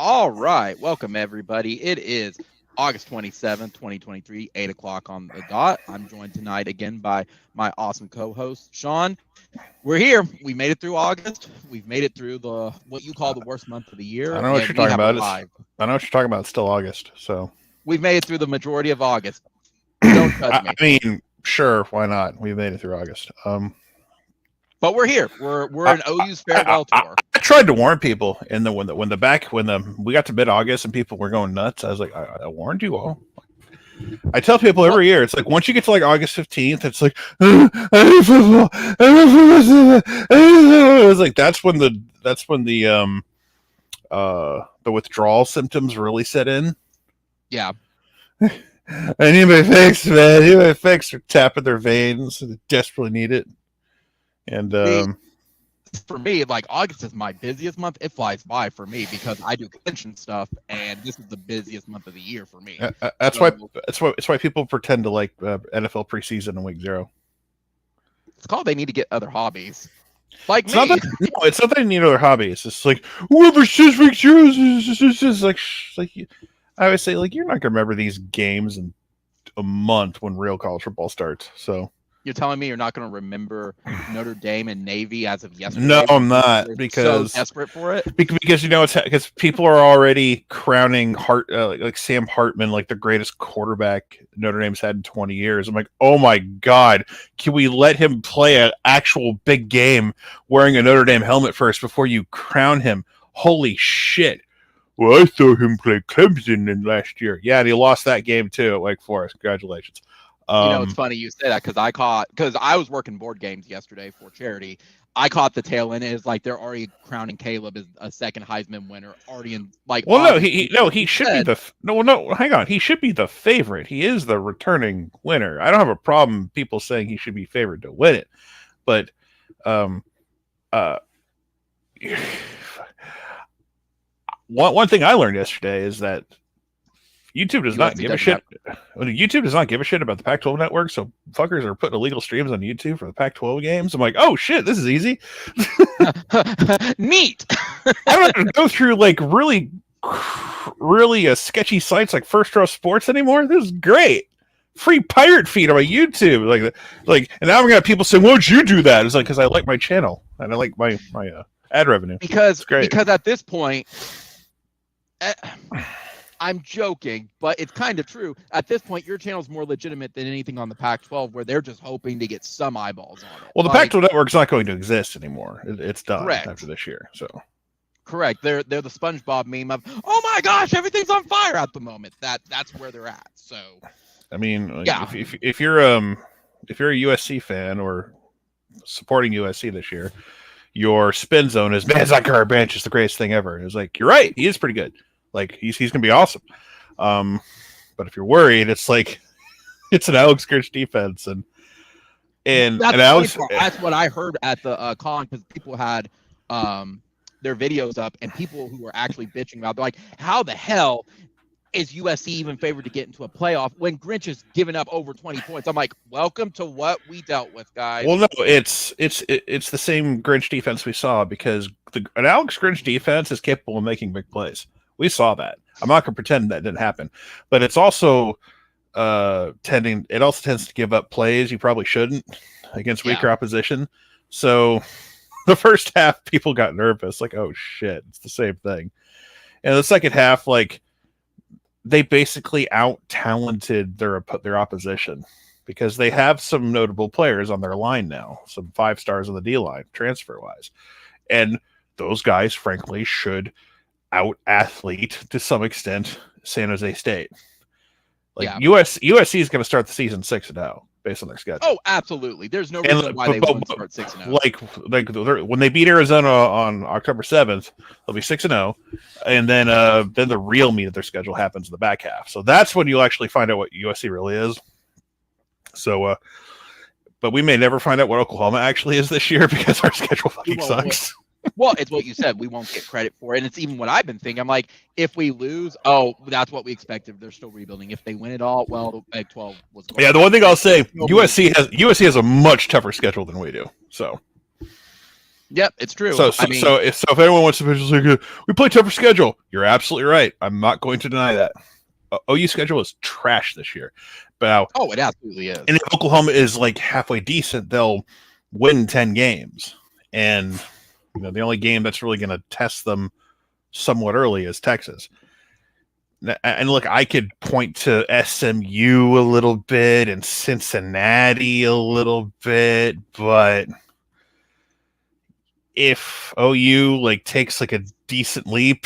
All right. Welcome, everybody. It is August 27th, 2023, 8 o'clock on the dot. I'm joined tonight again by my awesome co-host, Sean. We're here. We made it through August. We've made it through what you call the worst month of the year. I don't know what and you're we talking have about. arrived. I know what you're talking about. It's still August, so We've made it through the majority of August. Don't judge me. I mean, sure, why not? We made it through August. But we're here. We're in OU's farewell tour. I tried to warn people in when we got to mid-August and people were going nuts. I was like, I warned you all. I tell people every year, it's like once you get to like August 15th, it's like I hate football. It's like that's when the withdrawal symptoms really set in. Yeah. I need my fix, man. I need my fix. They're tapping their veins. They desperately need it. And for me, like August is my busiest month. It flies by for me because I do convention stuff, and this is the busiest month of the year for me. That's why people pretend to like NFL preseason in week 0. It's called they need to get other hobbies. Like it's me. It's not that they need other hobbies. It's just like whoever says week 0 is like I would say like you're not gonna remember these games in a month when real college football starts. So you're telling me you're not going to remember Notre Dame and Navy as of yesterday? No, I'm not, because so desperate for it. Because because people are already crowning like Sam Hartman like the greatest quarterback Notre Dame's had in 20 years. I'm like, oh my god, can we let him play an actual big game wearing a Notre Dame helmet first before you crown him? Holy shit! Well, I saw him play Clemson in last year. Yeah, and he lost that game too at Wake Forest. Congratulations. It's funny you say that because I was working board games yesterday for charity. I caught the tail end. It's like they're already crowning Caleb as a second Heisman winner. Already in like. Well, he should be the hang on. He should be the favorite. He is the returning winner. I don't have a problem people saying he should be favored to win it, but one thing I learned yesterday is that YouTube does not give a shit. YouTube does not give a shit about the Pac-12 network, so fuckers are putting illegal streams on YouTube for the Pac-12 games. I'm like, oh shit, this is easy. Neat. I don't have to go through like really sketchy sites like First Row Sports anymore. This is great. Free pirate feed on my YouTube, and now I'm gonna have people saying, "Why'd you do that?" It's like because I like my channel and I like my ad revenue. Because at this point. I'm joking, but it's kind of true. At this point, your channel's more legitimate than anything on the Pac-12, where they're just hoping to get some eyeballs on it. Well, the Pac-12 network's not going to exist anymore. It's done after this year. So, correct. They're the SpongeBob meme of, oh my gosh, everything's on fire at the moment. That's where they're at. So, I mean, yeah. If you're a USC fan or supporting USC this year, your spin zone is, man, Zach Bench is the greatest thing ever. And it's like, you're right, he is pretty good. Like he's gonna be awesome, but if you're worried, it's like it's an Alex Grinch defense, and Alex. That's what I heard at the con because people had their videos up, and people who were actually bitching about, they're like, how the hell is USC even favored to get into a playoff when Grinch is giving up over 20 points? I'm like, welcome to what we dealt with, guys. Well, no, it's the same Grinch defense we saw because an Alex Grinch defense is capable of making big plays. We saw that. I'm not going to pretend that didn't happen, but it's also tends to give up plays you probably shouldn't against weaker opposition. So the first half, people got nervous, like, oh shit, it's the same thing. And the second half, like, they basically out-talented their opposition because they have some notable players on their line now, some 5 stars on the D-line, transfer-wise. And those guys, frankly, should out-athlete to some extent San Jose State. USC is going to start the season 6-0 based on their schedule. Oh, absolutly. There's no reason why they won't start 6-0. Like when they beat Arizona on October 7th, they'll be 6-0, and then the real meat of their schedule happens in the back half. So that's when you'll actually find out what USC really is. So, but we may never find out what Oklahoma actually is this year because our schedule fucking sucks. Well, it's what you said. We won't get credit for it. And it's even what I've been thinking. I'm like, if we lose, that's what we expected. They're still rebuilding. If they win it all, well, the Big 12 was going. Yeah, the one thing I'll say, USC has a much tougher schedule than we do. So Yep, it's true. So I mean, if anyone wants to say we play tougher schedule, you're absolutely right. I'm not going to deny that. OU schedule is trash this year. But now, it absolutely is. and if Oklahoma is like halfway decent, they'll win 10 games. And the only game that's really going to test them somewhat early is Texas. And look, I could point to SMU a little bit and Cincinnati a little bit, but if OU takes a decent leap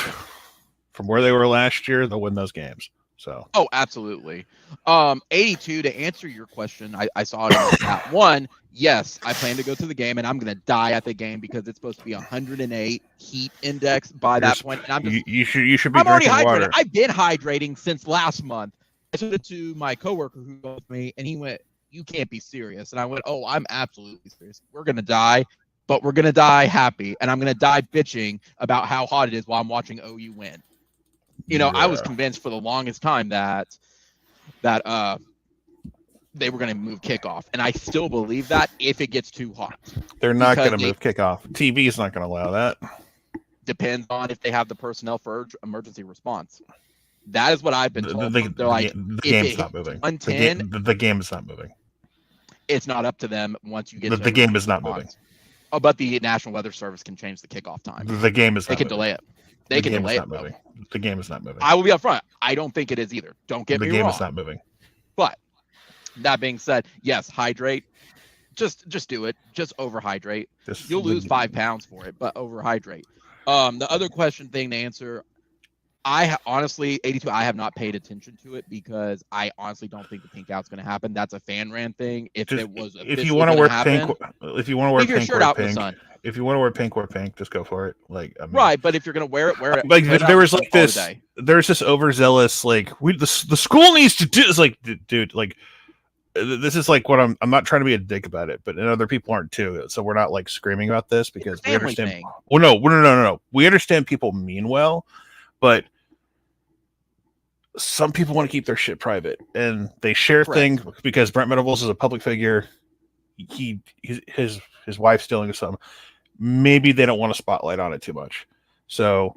from where they were last year, they'll win those games. So absolutely. 82, to answer your question, I saw it in the chat. One, yes, I plan to go to the game, and I'm going to die at the game because it's supposed to be 108 heat index by that point. And I'm just, you should be I'm already drinking hydrated. water. I've been hydrating since last month. I said it to my coworker who goes with me, and he went, "You can't be serious." And I went, "Oh, I'm absolutely serious. We're going to die, but we're going to die happy, and I'm going to die bitching about how hot it is while I'm watching OU win." I was convinced for the longest time that they were going to move kickoff, and I still believe that if it gets too hot. They're not going to move kickoff. TV is not going to allow that. Depends on if they have the personnel for emergency response. That is what I've been told. They're like, the game's not moving. The game is not moving. It's not up to them once you get the game is not moving. Oh, but the National Weather Service can change the kickoff time. The game is not They can moving. delay it. They can delay it. Moving. The game is not moving. I will be upfront. I don't think it is either. Don't get me wrong. The game is not moving. But that being said, yes, hydrate. Just do it. Just overhydrate. You'll lose 5 pounds for it, but overhydrate. The other thing to answer, I honestly, 82, I have not paid attention to it because I honestly don't think the pink out's going to happen. That's a fan ran thing. If you want to wear pink, if you want to wear pink, shirt out in the sun. If you want to wear pink, wear pink. Just go for it. Right, but if you're going to wear it, wear it. There was there's this overzealous the school needs to do. It's dude, this is what I'm not trying to be a dick about it, but other people aren't too. So we're not screaming about this because we understand. Thing. Well, no. We understand people mean well, but some people want to keep their shit private and they share things because Brent Venables is a public figure. His wife's dealing with something. Maybe they don't want a spotlight on it too much. So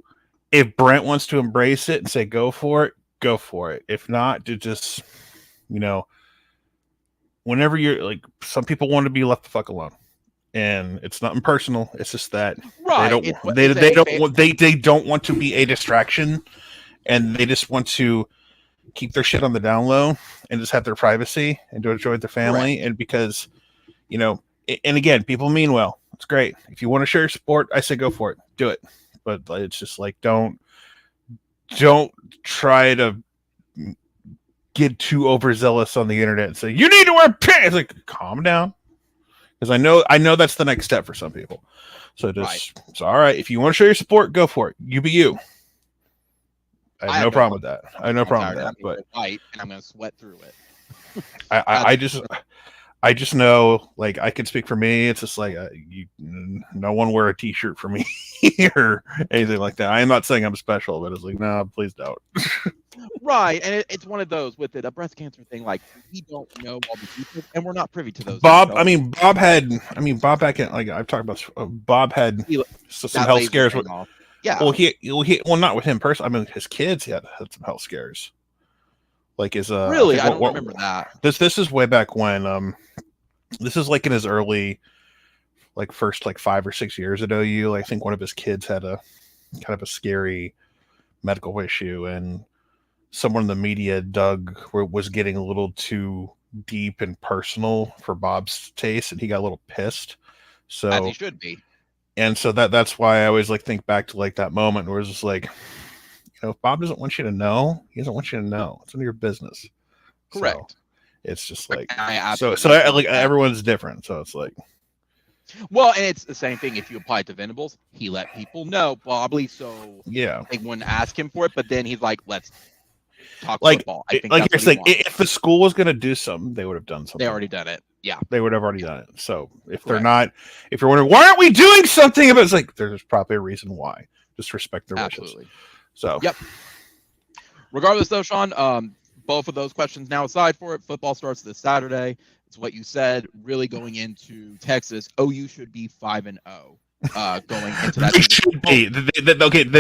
if Brent wants to embrace it and say, go for it, go for it. If not, just, whenever you're some people want to be left the fuck alone. And it's nothing personal. It's just that they don't want to be a distraction, and they just want to keep their shit on the down low and just have their privacy and to enjoy their family. And because, and again, people mean well. It's great. If you want to share your support, I say go for it. Do it. But it's just don't try to get too overzealous on the internet and say, you need to wear pants. It's calm down. Because I know that's the next step for some people. So it's all right. If you want to show your support, go for it. You be you. I have no problem with that. I have no problem with that. But white, and I'm going to sweat through it. I just know, I can speak for me. It's just no one wear a t-shirt for me or anything like that. I am not saying I'm special, but it's no, please don't. Right, and it's one of those with a breast cancer thing. We don't know all the details, and we're not privy to those. Bob back in, I've talked about. Bob had some health scares. Yeah. Well, not with him personally. I mean, his kids had some health scares. Really, I don't remember that. This is way back when. This is in his early, first 5 or 6 years at OU. I think one of his kids had a kind of a scary medical issue, and someone in the media, Doug, was getting a little too deep and personal for Bob's taste, and he got a little pissed. So as he should be. And so that's why I always think back to that moment where it's just if Bob doesn't want you to know, he doesn't want you to know. It's none of your business. Correct. So it's just everyone's different. So it's well, and it's the same thing. If you apply it to Venables, he let people know, probably so yeah, they wouldn't ask him for it. But then he's let's talk football. I think if the school was going to do something, they would have done something. They already done it. Yeah, they would have already done it. So if they're not, if you're wondering why aren't we doing something about it, there's probably a reason why. Just respect their wishes. So yep. Regardless, though, Sean, both of those questions now aside for it, football starts this Saturday. It's what you said. Really going into Texas, OU should be 5-0. going into that. They should be.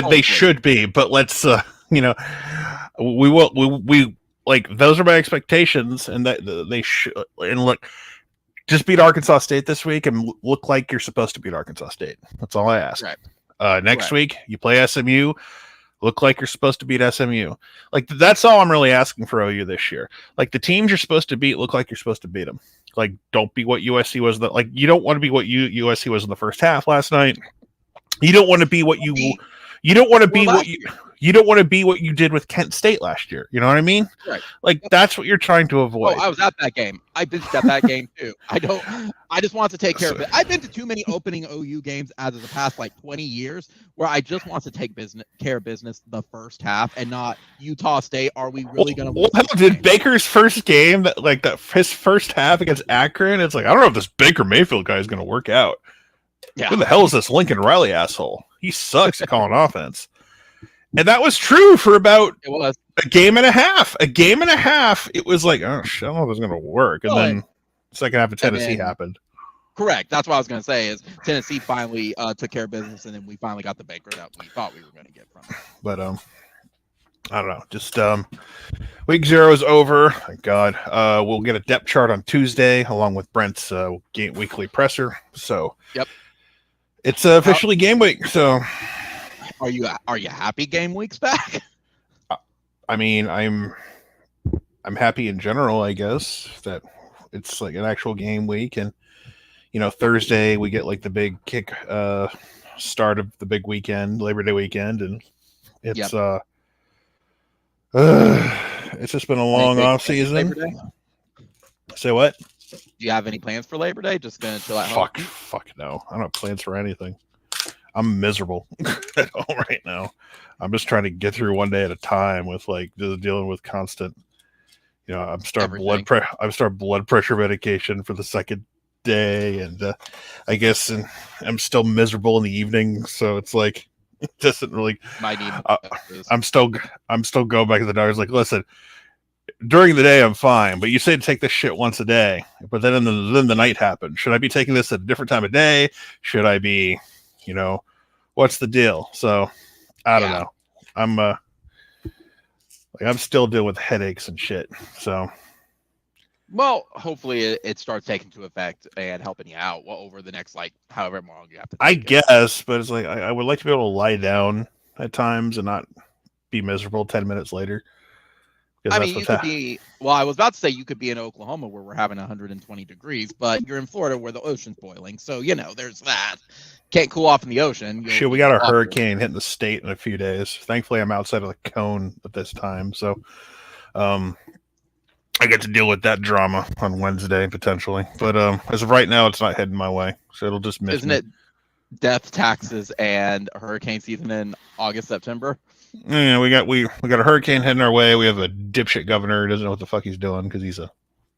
They should be. But let's, we like those are my expectations, and that they should. And look, just beat Arkansas State this week and look like you're supposed to beat Arkansas State. That's all I ask. Right. Next week you play SMU. Look like you're supposed to beat SMU. Like that's all I'm really asking for OU this year. Like the teams you're supposed to beat, look like you're supposed to beat them. Like don't be what USC was. Like you don't want to be what USC was in the first half last night. You don't want to be what you don't want to be what you don't want to be what you did with Kent State last year. You know what I mean? Right. Like that's what you're trying to avoid. Oh, I was at that game. I bitched at that game too. I just want to take care of it. I've been to too many opening OU games as of the past 20 years where I just want to take care of business the first half and not Utah State. Are we really going to? Well, did Baker's first game his first half against Akron? It's like I don't know if this Baker Mayfield guy is going to work out. Yeah. Who the hell is this Lincoln Riley asshole? He sucks at calling offense. And that was true for about a game and a half. A game and a half, it was like, oh, shit, I don't know if it's going to work. And then second half of Tennessee happened. Correct. That's what I was going to say is Tennessee finally took care of business, and then we finally got the Baker that we thought we were going to get from it. But, I don't know. Just week 0 is over. Thank God. We'll get a depth chart on Tuesday along with Brent's weekly presser. So, yep. It's officially game week. So, are you happy game week's back? I mean, I'm happy in general, I guess, that it's like an actual game week, and Thursday we get like the big kick start of the big weekend, Labor Day weekend, and it's it's just been a long off season. Say what? Do you have any plans for Labor Day? Just gonna chill at home? Fuck no. I don't have plans for anything. I'm miserable at home right now. I'm just trying to get through one day at a time with just dealing with constant. I'm starting blood pressure medication for the second day, and I guess I'm still miserable in the evening. So it's like it doesn't really. I'm still going back to the doctors. Like, listen, during the day I'm fine, but you say to take this shit once a day, but then the night happens. Should I be taking this at a different time of day? Should I be? What's the deal? So I don't know. I'm still dealing with headaches and shit. So, well, hopefully it starts taking into effect and helping you out over the next however long you have to. I guess, but it's like I would like to be able to lie down at times and not be miserable 10 minutes later. I mean, you could be. Well, I was about to say you could be in Oklahoma where we're having 120 degrees, but you're in Florida where the ocean's boiling. So there's that. Can't cool off in the ocean. Shit, we got a hurricane hitting the state in a few days. Thankfully, I'm outside of the cone at this time, so I get to deal with that drama on Wednesday potentially. But as of right now, it's not heading my way, so it'll just miss. Isn't it death, taxes, and hurricane season in August, September? Yeah, we got a hurricane heading our way. We have a dipshit governor who doesn't know what the fuck he's doing because he's a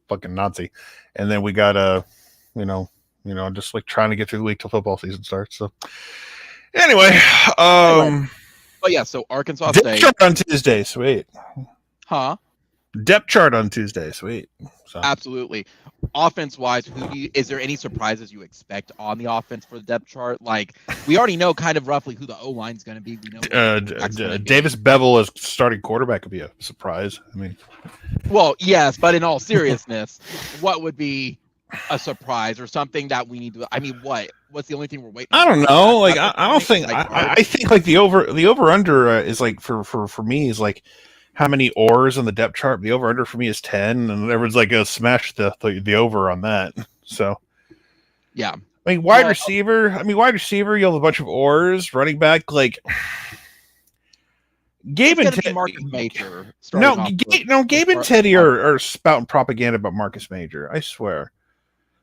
fucking Nazi, and then we got just trying to get through the week till football season starts. So anyway, but yeah, so Arkansas State depth chart on Tuesday, sweet. Huh? Depth chart on Tuesday, sweet. So. Absolutely. Offense wise, is there any surprises you expect on the offense for the depth chart? We already know kind of roughly who the O line is going to be. We know Davis Bevel as starting quarterback could be a surprise. I mean, well, yes, but in all seriousness, what would be a surprise or something that we need to? I mean, what's the only thing we're waiting? I don't know. I don't think. I think the over under is for me is how many oars on the depth chart. The over under for me is 10, and everyone's smash the over on that. So yeah, I mean wide receiver. You have a bunch of oars. Running back Gabe and Teddy. Marcus Major. Gabe and Teddy are spouting propaganda about Marcus Major. I swear.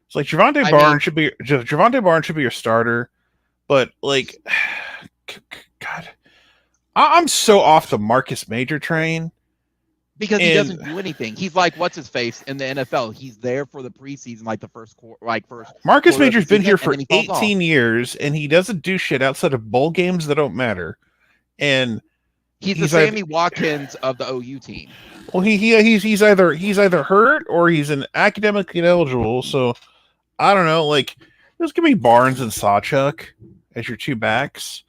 It's Javonte Barnes should be your starter, but God, I'm so off the Marcus Major train because he doesn't do anything. He's what's his face in the NFL. He's there for the preseason, the first quarter. Marcus Major's been here for 18 years, and he doesn't do shit outside of bowl games that don't matter. And he's the Sammy Watkins of the OU team. Well, he's either hurt or he's an academically ineligible. So I don't know. Just give me Barnes and Sawchuk, as your two backs,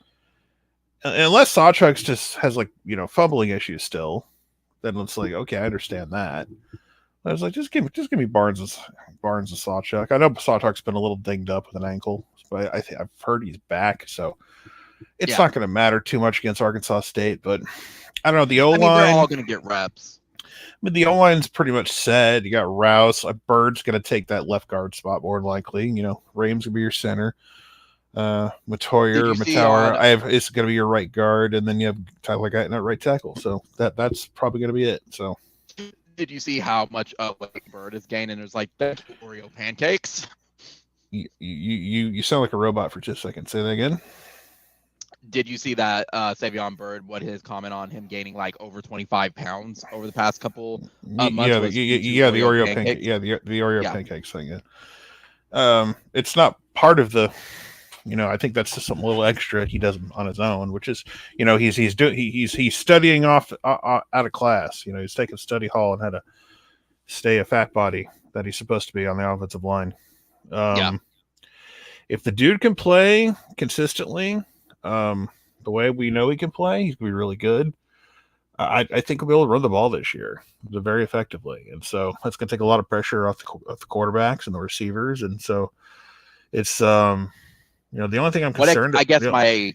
unless Sawchucks just has like fumbling issues still, then it's like okay, I understand that. I was like, just give me Barnes and Sawchuck. I know Sawchuck's been a little dinged up with an ankle, but I've heard he's back, so it's not going to matter too much against Arkansas State. But I don't know, the O-line. They're all going to get reps. But the O-line's pretty much set. You got Rouse. Bird's going to take that left guard spot more than likely. Rame's going to be your center. Matoyer, it's going to be your right guard, and then you have Tyler Guyton at right tackle. So that's probably going to be it. So. Did you see how much Bird is gaining? There's like Oreo pancakes. You sound like a robot for just a second. Say that again. Did you see that Savion Bird? What his comment on him gaining like over 25 pounds over the past couple months? Yeah, the Oreo pancake. Yeah, the Oreo pancakes thing. Yeah. It's not part of the. I think that's just some little extra he does on his own, which is, he's studying off out of class. He's taking study hall and how to stay a fat body that he's supposed to be on the offensive line. If the dude can play consistently, the way we know he can play, he's gonna be really good. I think we'll be able to run the ball this year very effectively, and so that's gonna take a lot of pressure off the quarterbacks and the receivers, and so it's the only thing I'm concerned. Go ahead.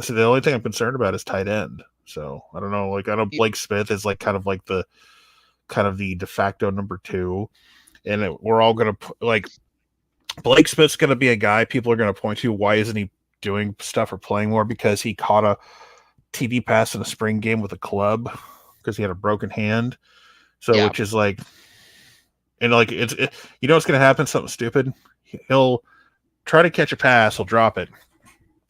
So the only thing I'm concerned about is tight end. So I don't know. I know Blake Smith is kind of the de facto number 2, and we're all gonna Blake Smith's gonna be a guy people are gonna point to. Why isn't he doing stuff or playing more? Because he caught a TD pass in a spring game with a club because he had a broken hand. So which is what's gonna happen? Something stupid. He'll try to catch a pass, he'll drop it.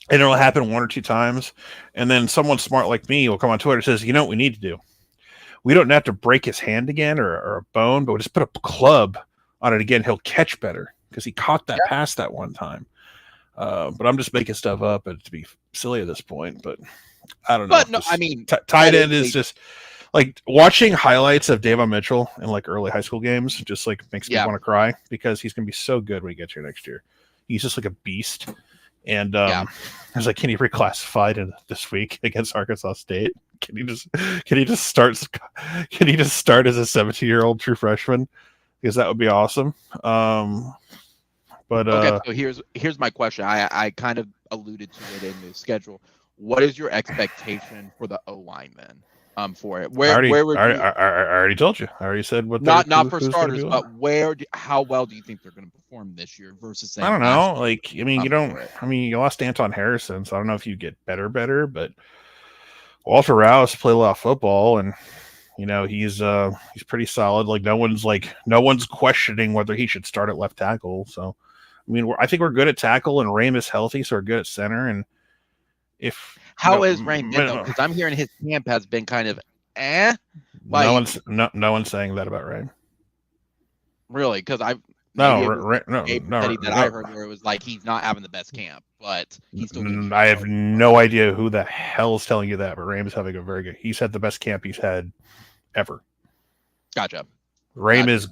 And it'll happen 1 or 2 times. And then someone smart like me will come on Twitter and says, what we need to do? We don't have to break his hand again or a bone, but we'll just put a club on it again. He'll catch better because he caught that pass that one time. But I'm just making stuff up and to be silly at this point. But I don't know. But no, tight end is just like watching highlights of Davon Mitchell in early high school games just makes me want to cry because he's going to be so good when he gets here next year. He's just like a beast. And I was like, can he reclassified this week against Arkansas State? Can he just start as a 17-year-old true freshman? Because that would be awesome. So here's my question. I kind of alluded to it in the schedule. What is your expectation for the O-line then? For it, I already told you. I already said what. Not for starters, but how well do you think they're going to perform this year versus? I don't know. You lost Anton Harrison, so I don't know if you get better. But Walter Rouse played a lot of football, and he's pretty solid. No one's questioning whether he should start at left tackle. So, I think we're good at tackle, and Rame is healthy, so we're good at center. And how is Rain though? Because I'm hearing his camp has been kind of no one's saying that about Rain. Really? Because I heard where it was he's not having the best camp, but he's still. I have no idea who the hell is telling you that, but Rain is having a very good. He's had the best camp he's had ever. Gotcha. Rame is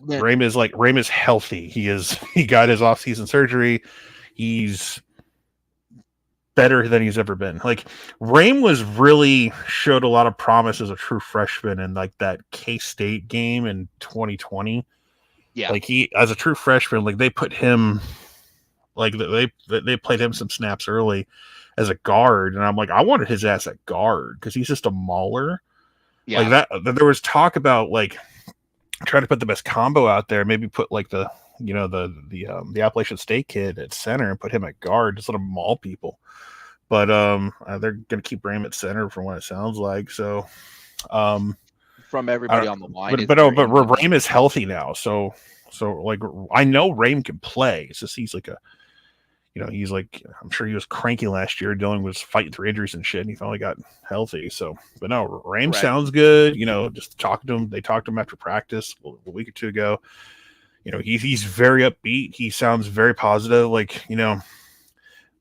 healthy. He got his off-season surgery. He's better than he's ever been. Rame really showed a lot of promise as a true freshman in that K-State game in 2020. Yeah. He as a true freshman, they put him they played him some snaps early as a guard, and I'm I wanted his ass at guard because he's just a mauler. Yeah. That there was talk about trying to put the best combo out there, maybe put the Appalachian State kid at center and put him at guard, just let him maul people. But they're gonna keep Rame at center from what it sounds like. So from everybody on the line. But Rame is healthy now, so I know Rame can play. It's just he's I'm sure he was cranky last year, dealing with fighting through injuries and shit, and he finally got healthy. So, but no, Rame sounds good. Just talking to him. They talked to him after practice a week or two ago. He's very upbeat. He sounds very positive.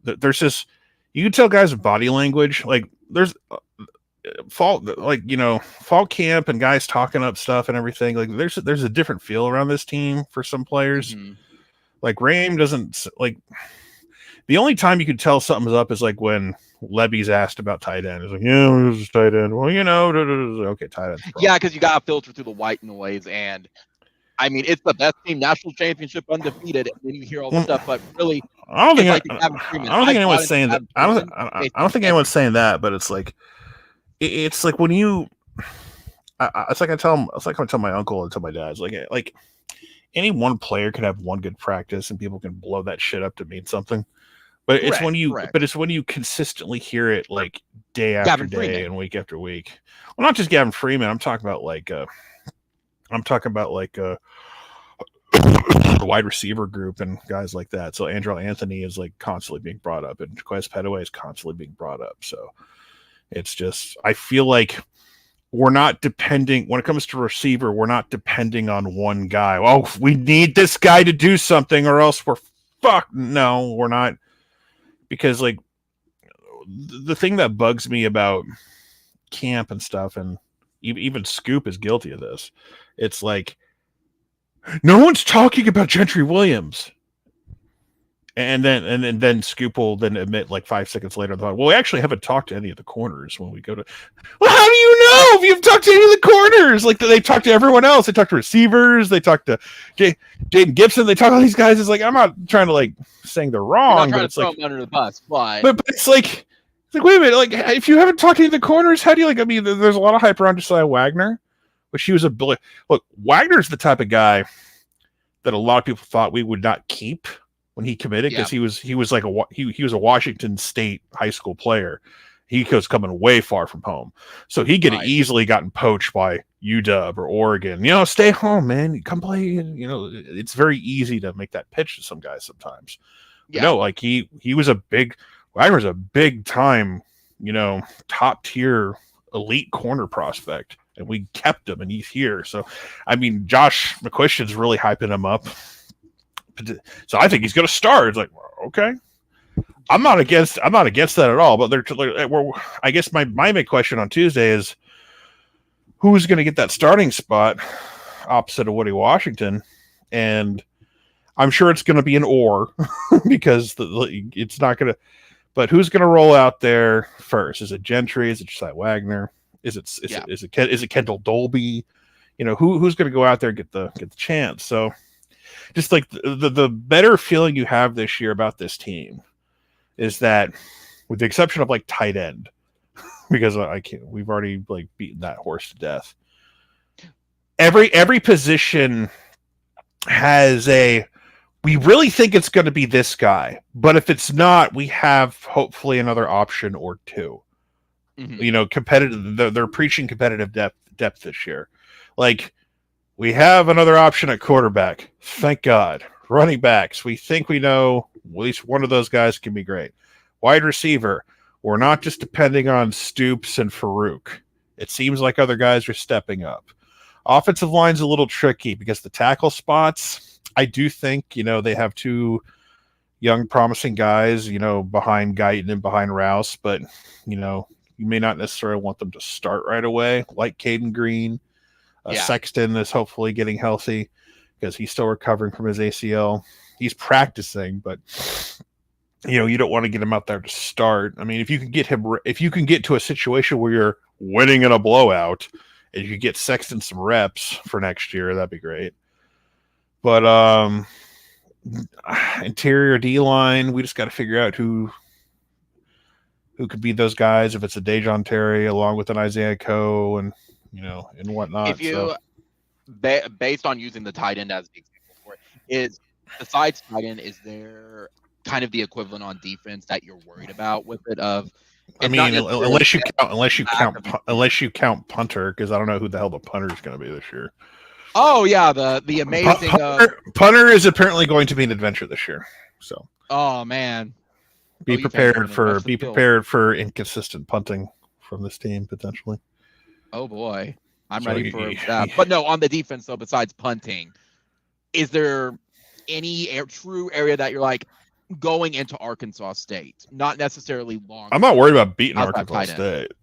There's just you can tell guys with body language. There's fall camp and guys talking up stuff and everything. There's a different feel around this team for some players. Mm-hmm. Rame doesn't The only time you could tell something's up is like when Levy's asked about tight end. It's like, yeah, this is tight end. Well, okay, tight end. Yeah, because you got to filter through the white noise, and I mean, it's the best team, national championship, undefeated, and then you hear all the stuff. But really, I don't think anyone's saying that. I don't think anyone's saying that. But it's like when you. It's like I tell my uncle and tell my dad. It's like any one player can have one good practice, and people can blow that shit up to mean something. But it's when you consistently hear it like day after day and week after week. Well, not just Gavin Freeman. I'm talking about the wide receiver group and guys like that. So Andrew Anthony is like constantly being brought up, and Quez Petaway is constantly being brought up. So it's just, I feel like we're not depending, when it comes to receiver, we're not depending on one guy. Oh, we need this guy to do something or else we're fucked. No, we're not. Because like the thing that bugs me about camp and stuff, and even Scoop is guilty of this. It's like, no one's talking about Gentry Williams. And then Scoop will then admit like 5 seconds later, well, we actually haven't talked to any of the corners when we go to. Well, how do you know if you've talked to any of the corners? Like they talked to everyone else. They talked to receivers. They talked to Jaden Gibson. They talk to all these guys. It's like, I'm not trying to like saying they're wrong, but it's like under the bus. But it's like wait a minute. Like if you haven't talked to any of the corners, how do you like? I mean, there's a lot of hype around Josiah Wagner, but she was look. Wagner's the type of guy that a lot of people thought we would not keep when he committed, because he was like he was a Washington State high school player. He was coming way far from home, so he could have easily gotten poached by UW or Oregon. Stay home, man. Come play. It's very easy to make that pitch to some guys sometimes. Yeah. Like he was Wagner's a big time, top tier elite corner prospect, and we kept him, and he's here. So, I mean, Josh McCuistion's really hyping him up. So I think he's going to start. It's like, okay, I'm not against that at all. But I guess my main question on Tuesday is, who's going to get that starting spot opposite of Woody Washington? And I'm sure it's going to be an or because it's not going to. But who's going to roll out there first? Is it Gentry? Is it Josiah Wagner? Is it Kendall Dolby? Who's going to go out there and get the chance? So. Just like the better feeling you have this year about this team is that, with the exception of like tight end, because we've already like beaten that horse to death. Every position has we really think it's going to be this guy, but if it's not, we have hopefully another option or two. Mm-hmm. Competitive. They're preaching competitive depth this year, like. We have another option at quarterback. Thank God. Running backs. We think we know at least one of those guys can be great. Wide receiver. We're not just depending on Stoops and Farouk. It seems like other guys are stepping up. Offensive line's a little tricky because the tackle spots, I do think, they have two young promising guys, behind Guyton and behind Rouse, but, you may not necessarily want them to start right away, like Caden Green. Sexton is hopefully getting healthy because he's still recovering from his ACL. He's practicing, but you don't want to get him out there to start. I mean, if you can get to a situation where you're winning in a blowout and you get Sexton some reps for next year, that'd be great. But interior D line, we just got to figure out who could be those guys. If it's a Dejon Terry along with an Isaiah Coe and and whatnot. If you, based on using the tight end as the example for it, besides tight end, is there kind of the equivalent on defense that you're worried about with it? Unless you count punter, because I don't know who the hell the punter is going to be this year. Oh yeah, the amazing punter is apparently going to be an adventure this year. So. Oh man. Be prepared for inconsistent punting from this team potentially. Oh boy, I'm ready for that. But no, on the defense though, besides punting, is there any true area that you're like going into Arkansas State? Not necessarily long. I'm not worried about beating Arkansas State.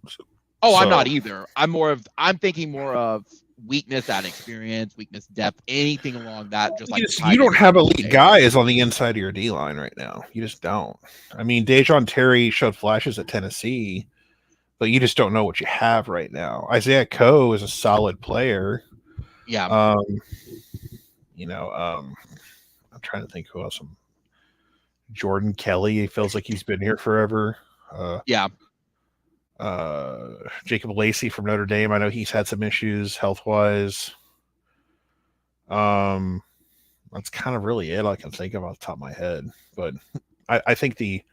I'm not either. I'm thinking more of weakness at experience, weakness depth, anything along that. Just like you don't have elite guys guys on the inside of your D line right now. You just don't. I mean, Dejon Terry showed flashes at Tennessee, but you just don't know what you have right now. Isaiah Coe is a solid player. Yeah. I'm trying to think who else. Jordan Kelly. It feels like he's been here forever. Yeah. Jacob Lacey from Notre Dame. I know he's had some issues health wise. That's kind of really it I can think of off the top of my head. But I think the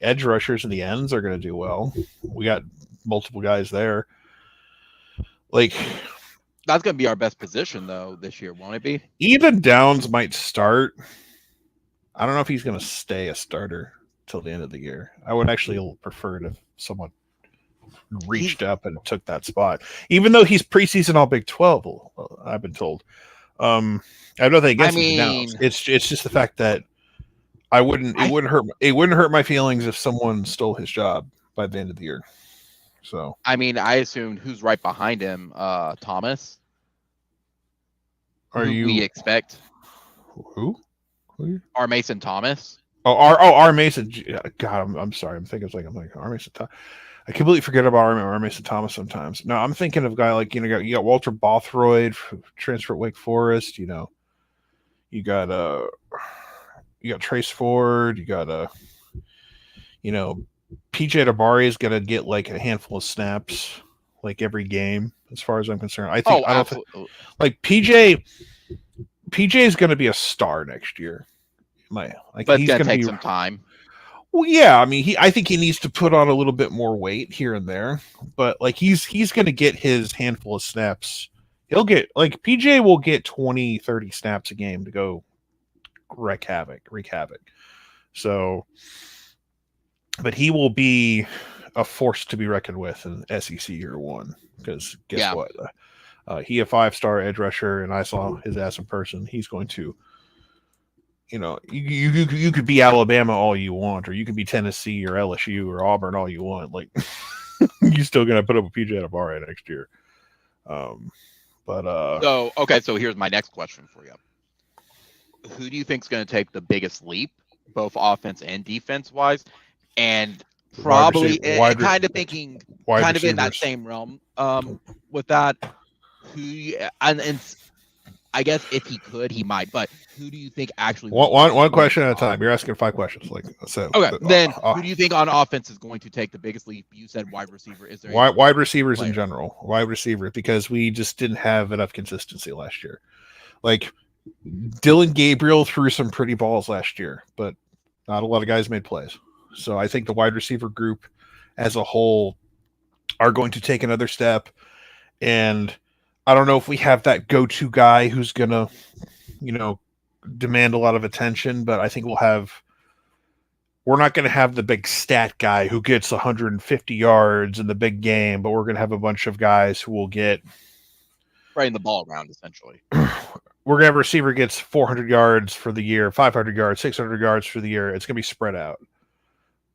edge rushers and the ends are going to do well. We got multiple guys there. Like that's going to be our best position though this year, won't it be? Even Downs might start. I don't know if he's going to stay a starter till the end of the year. I would actually prefer if someone reached up and took that spot, even though he's preseason all Big 12. I've been told. I have nothing against him now. It's just the fact that it wouldn't hurt my feelings if someone stole his job by the end of the year. So I mean, I assumed who's right behind him, Thomas. We expect? Who? R. Mason Thomas. R. Mason. God, I'm sorry. I'm thinking R. Mason Thomas. I completely forget about R. Mason Thomas sometimes. No, I'm thinking of a guy like, you got Walter Bothroyd, transfer at Wake Forest. You got Trace Ford. You got PJ Dabari is going to get like a handful of snaps like every game, as far as I'm concerned. I don't think like PJ is going to be a star next year. But he's going to take some time. Well, yeah, I mean, I think he needs to put on a little bit more weight here and there, but like he's going to get his handful of snaps. He'll get like PJ will get 20, 30 snaps a game to go wreak havoc. So, but he will be a force to be reckoned with in SEC year one, because guess what? He a 5-star edge rusher, and I saw his ass in person. He's going to, you could be Alabama all you want, or you could be Tennessee or LSU or Auburn all you want. Like, you're still going to put up a PJ Dabari next year. So here's my next question for you. Who do you think is going to take the biggest leap, both offense and defense wise? And probably kind of in that same realm with that. And I guess if he could, he might. But who do you think actually? One question at a time. You're asking 5 questions. Like so. Okay. Then who do you think on offense is going to take the biggest leap? You said wide receiver. Is there wide receivers in general? Wide receiver, because we just didn't have enough consistency last year. Like Dylan Gabriel threw some pretty balls last year, but not a lot of guys made plays. So I think the wide receiver group as a whole are going to take another step. And I don't know if we have that go-to guy who's going to, demand a lot of attention, but I think we're not going to have the big stat guy who gets 150 yards in the big game, but we're going to have a bunch of guys who will get spreading the ball around, essentially. We're going to have a receiver gets 400 yards for the year, 500 yards, 600 yards for the year. It's going to be spread out.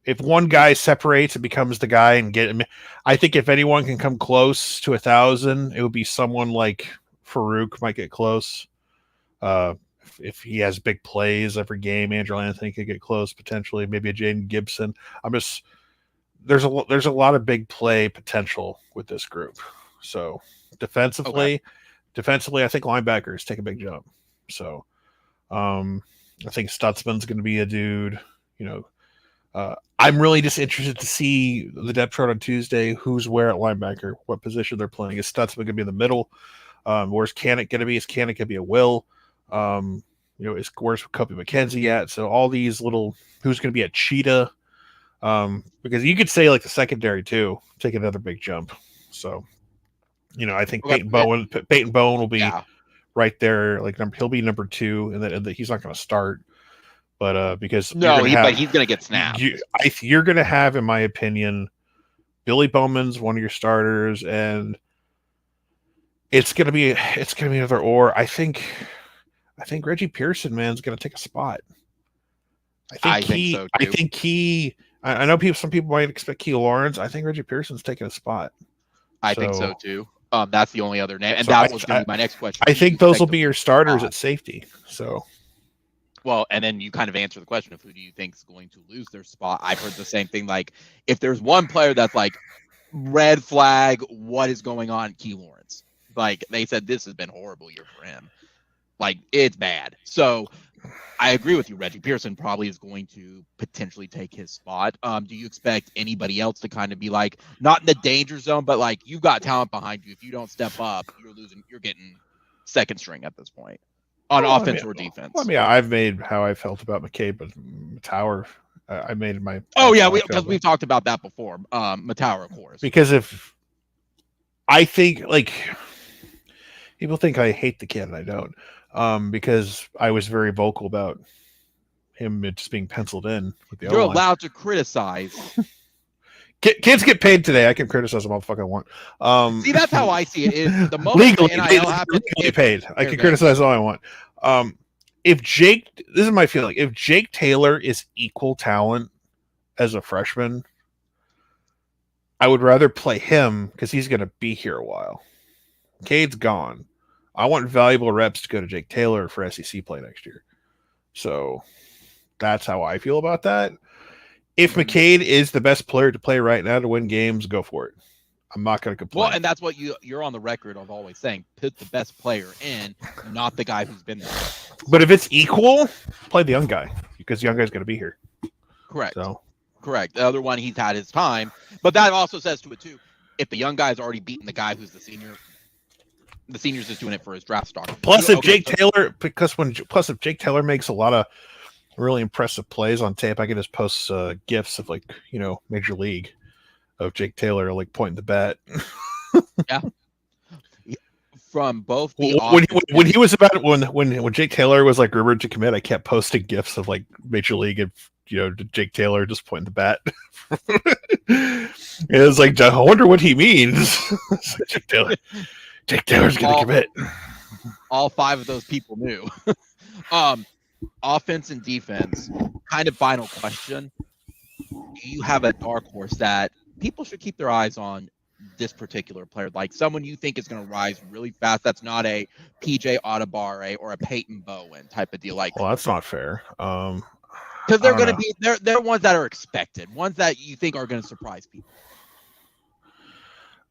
If one guy separates and becomes the guy and get him, I think if anyone can come close to 1,000, it would be someone like Farouk might get close. If he has big plays every game, Andrew Anthony could get close potentially. Maybe a Jaden Gibson. There's a lot of big play potential with this group. So defensively, I think linebackers take a big jump. So I think Stutzman's going to be a dude. I'm really just interested to see the depth chart on Tuesday. Who's where at linebacker? What position they're playing? Is Stutzman going to be in the middle? Where's Canick going to be? Is Canick going to be a Will? Where's Kobe McKenzie at? So all these little, who's going to be a Cheetah? Because you could say like the secondary too, take another big jump. So, I think Peyton Bowen will be right there. Like he'll be number 2, and then he's not going to start. But because but he's going to get snapped. You're going to have, in my opinion, Billy Bowman's one of your starters, and it's going to be another or. I think Reggie Pearson, man's going to take a spot. I think so too. I know some people might expect Key Lawrence. I think Reggie Pearson's taking a spot. I think so too. That's the only other name, and So that was going to be my next question. I Who do you think those will expect be to your lose starters spot? at safety. So, Well, and then you kind of answer the question of who do you think is going to lose their spot. I've heard the same thing. Like, if there's one player that's like red flag, what is going on? Key Lawrence. Like they said, this has been a horrible year for him. Like it's bad. So I agree with you. Reggie Pearson probably is going to potentially take his spot. Do you expect anybody else to kind of be like not in the danger zone, but like you've got talent behind you? If you don't step up, you're losing. You're getting second string at this point on offense or defense. I mean, I've made how I felt about McCabe, but Tower, I made my. Oh yeah, because we've talked about that before. Matauer, of course. Because if I think like people think I hate the kid, and I don't. Because I was very vocal about him just being penciled in with the You're O-line. allowed to criticize. Kids get paid today. I can criticize them all the fuck I want. See, that's how I see it. Is the moment legally happens, paid. I can criticize all I want. If Jake, this is my feeling. If Jake Taylor is equal talent as a freshman, I would rather play him because he's going to be here a while. Cade's gone. I want valuable reps to go to Jake Taylor for SEC play next year. So that's how I feel about that. If McCade is the best player to play right now to win games, go for it. I'm not going to complain. Well, and that's what you're on the record of always saying. Put the best player in, not the guy who's been there. But if it's equal, play the young guy because the young guy's going to be here. Correct. So. Correct. The other one, he's had his time. But that also says to it, too, if the young guy's already beaten the guy who's the senior, the senior's just doing it for his draft stock. Plus, if Jake Taylor makes a lot of really impressive plays on tape, I can just post GIFs of Major League of Jake Taylor pointing the bat. Yeah. From both when he was about when Jake Taylor was rumored to commit, I kept posting GIFs of Major League and Jake Taylor just pointing the bat. It was I wonder what he means. Jake Taylor's gonna commit. All five of those people knew. Offense and defense. Kind of final question. Do you have a dark horse that people should keep their eyes on? This particular player, someone you think is going to rise really fast, that's not a PJ Audibare or a Peyton Bowen type of deal. Well, that's not fair. Because they're going to be they're ones that are expected, ones that you think are going to surprise people.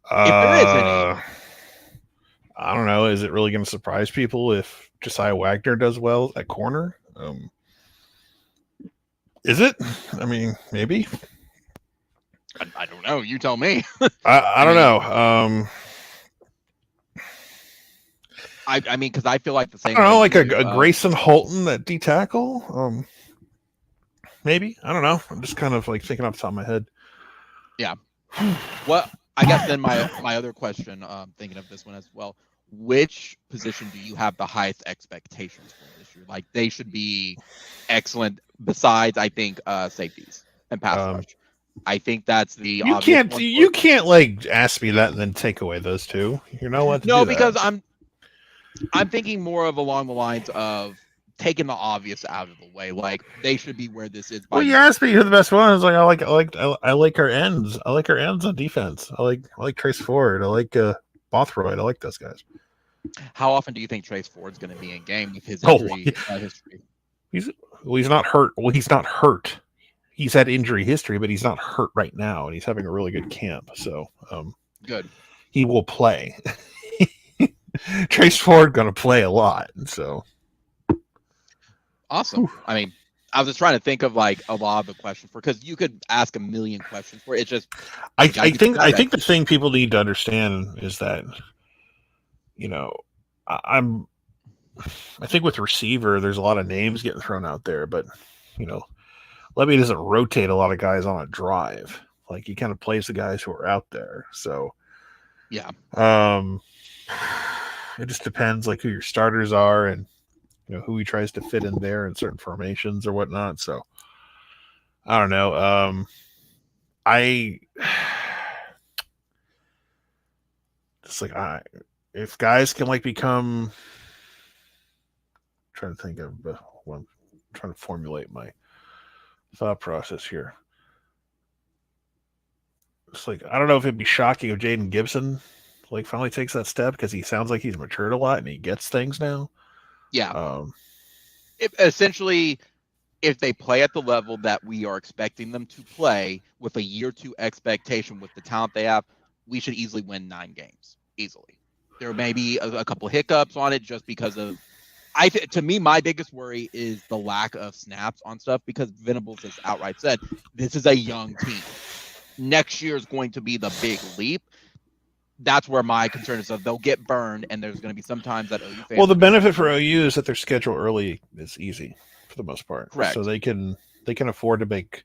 If there is any, I don't know. Is it really going to surprise people if Josiah Wagner does well at corner? Is it? I mean, maybe. I don't know. You tell me. I don't know. I mean, because I feel like the same. I don't know, a Grayson Holton at D tackle. Maybe. I don't know. I'm just kind of thinking off the top of my head. Yeah. Well, I guess then my other question, thinking of this one as well. Which position do you have the highest expectations for this year? They should be excellent. Besides, I think safeties and pass rush. I think that's the you can't ask me that and then take away those two. You're not allowed to do that. Because I'm thinking more of along the lines of taking the obvious out of the way. They should be where this is. Well, you asked me who the best one is. I like our ends. I like our ends on defense. I like Trace Ford. I like Bothroyd. I like those guys. How often do you think Trace Ford's going to be in game with his injury history? He's not hurt. Well, he's not hurt. He's had injury history, but he's not hurt right now, and he's having a really good camp. So, good. He will play. Trace Ford going to play a lot. So, awesome. Whew. I mean, I was just trying to think of a lot of the questions because you could ask a million questions for it. It's just I think the thing people need to understand is that I think with receiver, there's a lot of names getting thrown out there, but Levy doesn't rotate a lot of guys on a drive. He kind of plays the guys who are out there. So, yeah. It just depends who your starters are and who he tries to fit in there in certain formations or whatnot. So, I don't know. If guys can become. I'm trying to think of one. Trying to formulate my thought process here. It's I don't know if it'd be shocking if Jaden Gibson like finally takes that step because he sounds like he's matured a lot and he gets things now. Yeah. Essentially, if they play at the level that we are expecting them to play with a year 2 expectation with the talent they have, we should easily win 9 games. Easily. There may be a couple hiccups on it just because of to me, my biggest worry is the lack of snaps on stuff because Venables has outright said this is a young team. Next year is going to be the big leap. That's where my concern is that they'll get burned, and there's going to be some times that OU fans. Well, the benefit for OU is that their schedule early is easy for the most part. Correct. So they can afford to make.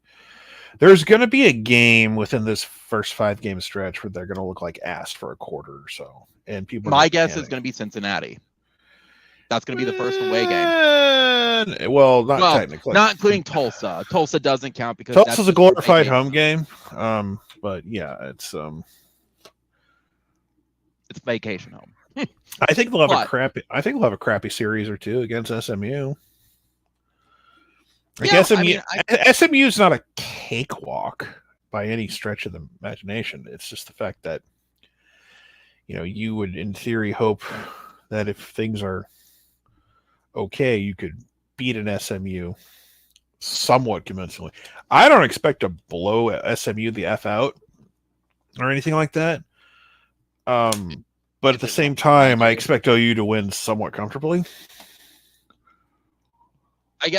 There's going to be a game within this first 5-game stretch where they're going to look like ass for a quarter or so, and people. My guess is going to be Cincinnati. That's going to be the first away game. Well, not technically. Not including Tulsa. Tulsa doesn't count because Tulsa's a glorified home game. But yeah, it's vacation home. I think they'll have a crappy series or two against SMU. SMU is not a cakewalk by any stretch of the imagination. It's just the fact that you would in theory hope that if things are okay, you could beat an SMU somewhat convincingly. I don't expect to blow SMU the F out or anything like that. But at the same time, I expect OU to win somewhat comfortably. I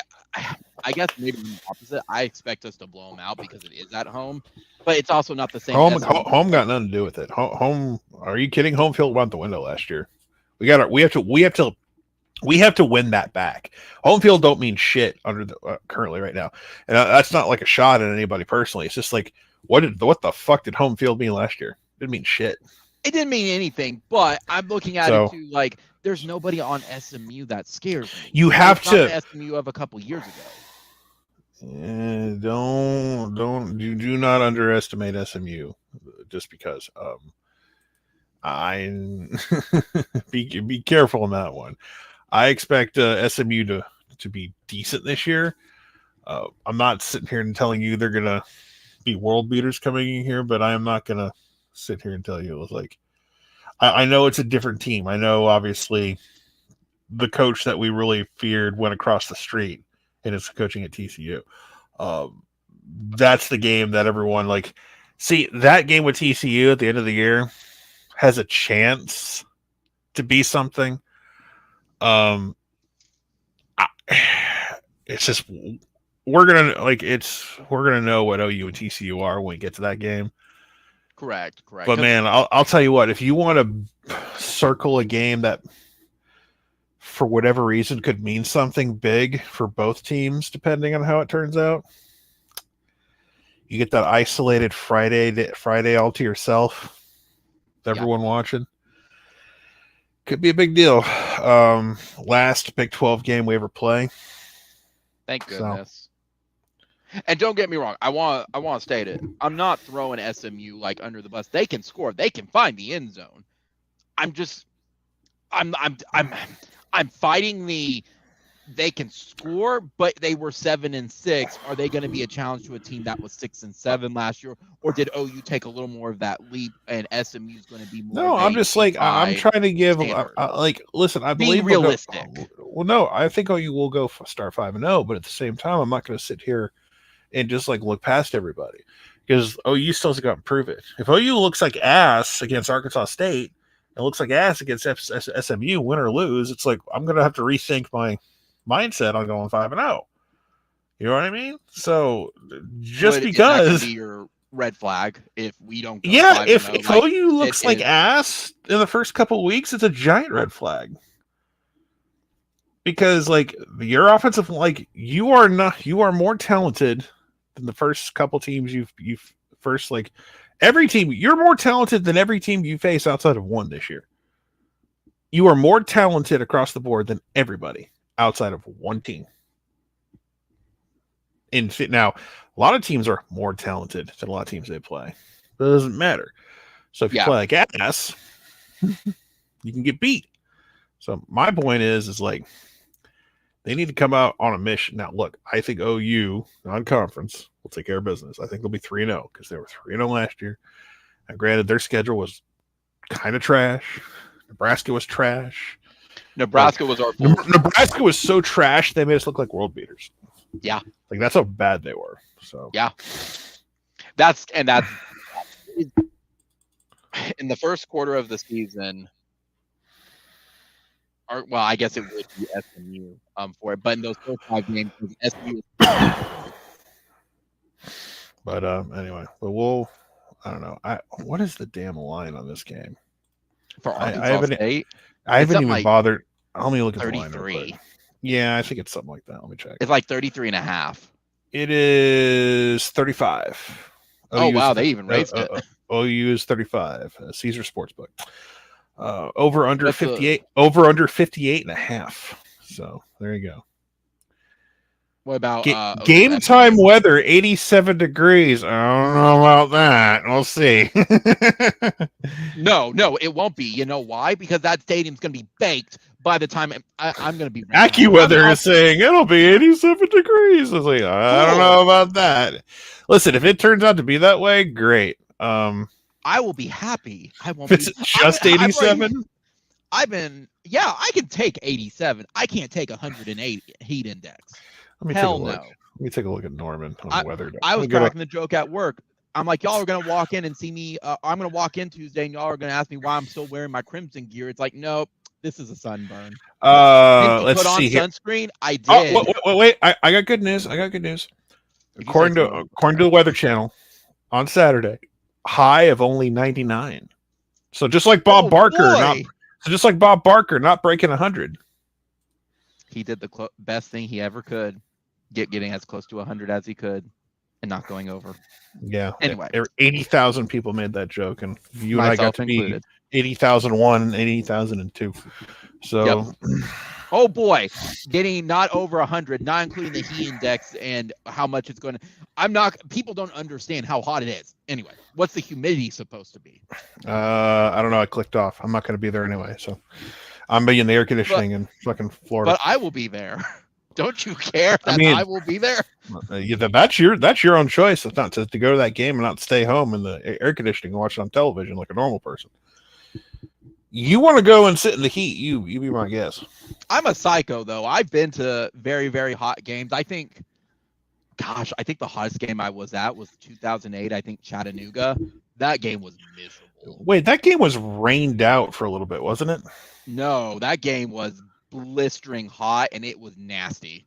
guess maybe the opposite. I expect us to blow them out because it is at home, but it's also not the same. Home got nothing to do with it. Home, are you kidding? Home field went out the window last year. We have to win that back. Home field don't mean shit under the currently right now, and that's not like a shot at anybody personally. It's just like what the fuck did home field mean last year? It didn't mean shit. It didn't mean anything. But I'm looking at it too, like there's nobody on SMU that scares me. You have to the SMU of a couple years ago. Do not underestimate SMU just because. Be careful on that one. I expect SMU to be decent this year. I'm not sitting here and telling you they're gonna be world beaters coming in here, but I am not gonna sit here and tell you it was like. I know it's a different team. I know obviously the coach that we really feared went across the street and is coaching at TCU. That's the game that everyone see that game with TCU at the end of the year has a chance to be something. It's just we're gonna know what OU and TCU are when we get to that game. Correct. But man, I'll tell you what, if you want to circle a game that for whatever reason could mean something big for both teams, depending on how it turns out, you get that isolated Friday all to yourself, everyone watching. Could be a big deal. Last Big 12 game we ever play. Thank goodness. And don't get me wrong, I want to state it. I'm not throwing SMU under the bus. They can score. They can find the end zone. I'm fighting they can score, but they were 7-6. Are they going to be a challenge to a team that was 6-7 last year, or did OU take a little more of that leap and SMU is going to be more? No, I'm just I'm trying to give listen. I believe realistic. No, I think OU will go start 5-0, but at the same time, I'm not going to sit here and just look past everybody because OU still has got to prove it. If OU looks like ass against Arkansas State and looks like ass against SMU, win or lose, it's I'm going to have to rethink my mindset on going 5-0. You know what I mean? So just because be your red flag if we don't go if OU looks like ass in the first couple of weeks, it's a giant red flag. Because your offensive you are more talented than the first couple teams you've first every team, you're more talented than every team you face outside of one this year. You are more talented across the board than everybody outside of one team. Now, a lot of teams are more talented than a lot of teams they play. But it doesn't matter. So if you play like ass, you can get beat. So my point is they need to come out on a mission. Now, look, I think OU non-conference will take care of business. I think they'll be 3-0 because they were 3-0 last year. And granted, their schedule was kind of trash. Nebraska was trash. Nebraska was our full. Nebraska was so trash they made us look like world beaters. Yeah, like that's how bad they were. So yeah, that's in the first quarter of the season. Well, I guess it would be SMU for it, but in those first 5 games, SMU. But anyway, but I don't know. What is the damn line on this game? For Arkansas State? I haven't even bothered. Let me look at 33. the line real quick. Yeah, I think it's something like that. Let me check. It's like 33.5. It is 35. Oh, wow, they even raised it. OU is 35. Caesar Sportsbook. Over under 58. Over under 58.5. So there you go. What about game time weather? 87 degrees. I don't know about that. We'll see. No, it won't be. You know why? Because that stadium's going to be baked by the time I'm going to be. AccuWeather is saying it'll be 87 degrees. I was like, I don't know about that. Listen, if it turns out to be that way, great. I will be happy. I won't. If it's just 87. I can take 87. I can't take 108 heat index. Hell no. Let me take a look at Norman on the weather. I was cracking the joke at work. I'm like, y'all are going to walk in and see me. I'm going to walk in Tuesday and y'all are going to ask me why I'm still wearing my crimson gear. It's like, nope, this is a sunburn. Let's put on see sunscreen. I did. Wait. I got good news. According to the Weather Channel on Saturday, high of only 99. So just like Bob Barker, not breaking 100. He did the best thing he ever could. Getting as close to 100 as he could and not going over. Yeah. Anyway, 80,000 people made that joke, and you and I got to be 80,001 and 80,002. So, yep. Oh boy, getting not over 100, not including the heat index and how much it's going to. People don't understand how hot it is. Anyway, what's the humidity supposed to be? I don't know. I clicked off. I'm not going to be there anyway. So I'm being in the air conditioning in fucking Florida. But I will be there. Don't you care that I will be there? That's your own choice. It's not to go to that game and not stay home in the air conditioning and watch it on television like a normal person. You want to go and sit in the heat, you be my guest. I'm a psycho, though. I've been to very, very hot games. I think the hottest game I was at was 2008. I think Chattanooga. That game was miserable. Wait, that game was rained out for a little bit, wasn't it? No, that game was blistering hot and it was nasty.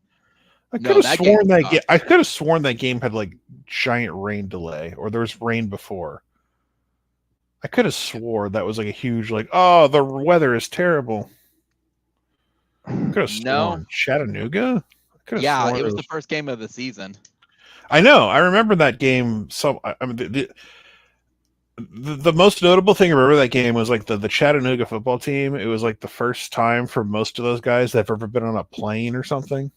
I could have sworn that game had like giant rain delay, or there was rain before. I could have swore that was like a huge the weather is terrible. I could have sworn Chattanooga. Yeah, it was the first game of the season. I know. I remember that game. So I mean, the most notable thing I remember that game was like the Chattanooga football team. It was like the first time for most of those guys that have ever been on a plane or something.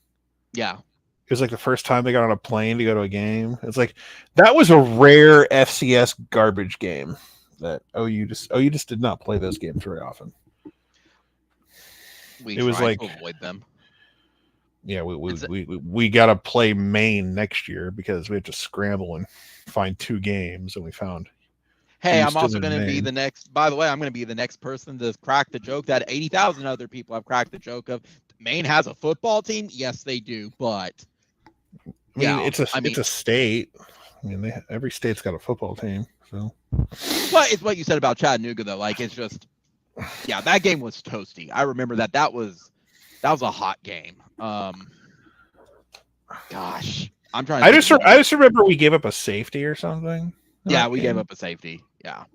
Yeah. It was like the first time they got on a plane to go to a game. It's like that was a rare FCS garbage game that OU just did not play those games very often. We tried to avoid them. Yeah, we got to play Maine next year because we have to scramble and find 2 games, and we found. Hey, I'm also going to be the next. By the way, I'm going to be the next person to crack the joke that 80,000 other people have cracked the joke of. Maine has a football team. Yes, they do, but it's a state. I mean, every state's got a football team. So, but it's what you said about Chattanooga, though. Like, it's just, that game was toasty. I remember that. That was a hot game. Gosh, I'm trying. I just remember we gave up a safety or something. Yeah, we gave up a safety. Yeah.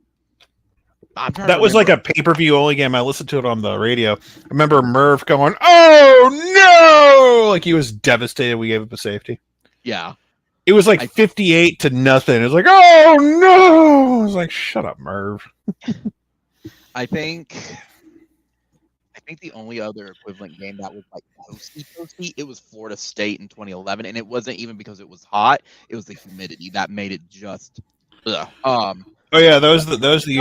That was like a pay-per-view only game. I listened to it on the radio. I remember Merv going, "Oh no!" Like he was devastated we gave up a safety. Yeah. It was like 58-0. It was like, "Oh no!" I was like, "Shut up, Merv." I think the only other equivalent game that was like toasty, it was Florida State in 2011, and it wasn't even because it was hot. It was the humidity that made it just. Oh yeah, that was the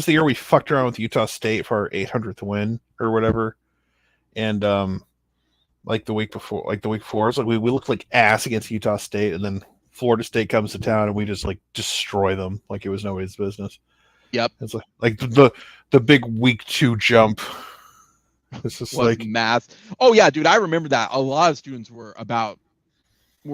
year we fucked around with Utah State for our 800th win or whatever, and like the week before, it's like we looked like ass against Utah State, and then Florida State comes to town and we just like destroy them like it was nobody's business. Yep. It's like the big week 2 jump. It's just Was like mass. Oh yeah, dude, I remember that. A lot of students were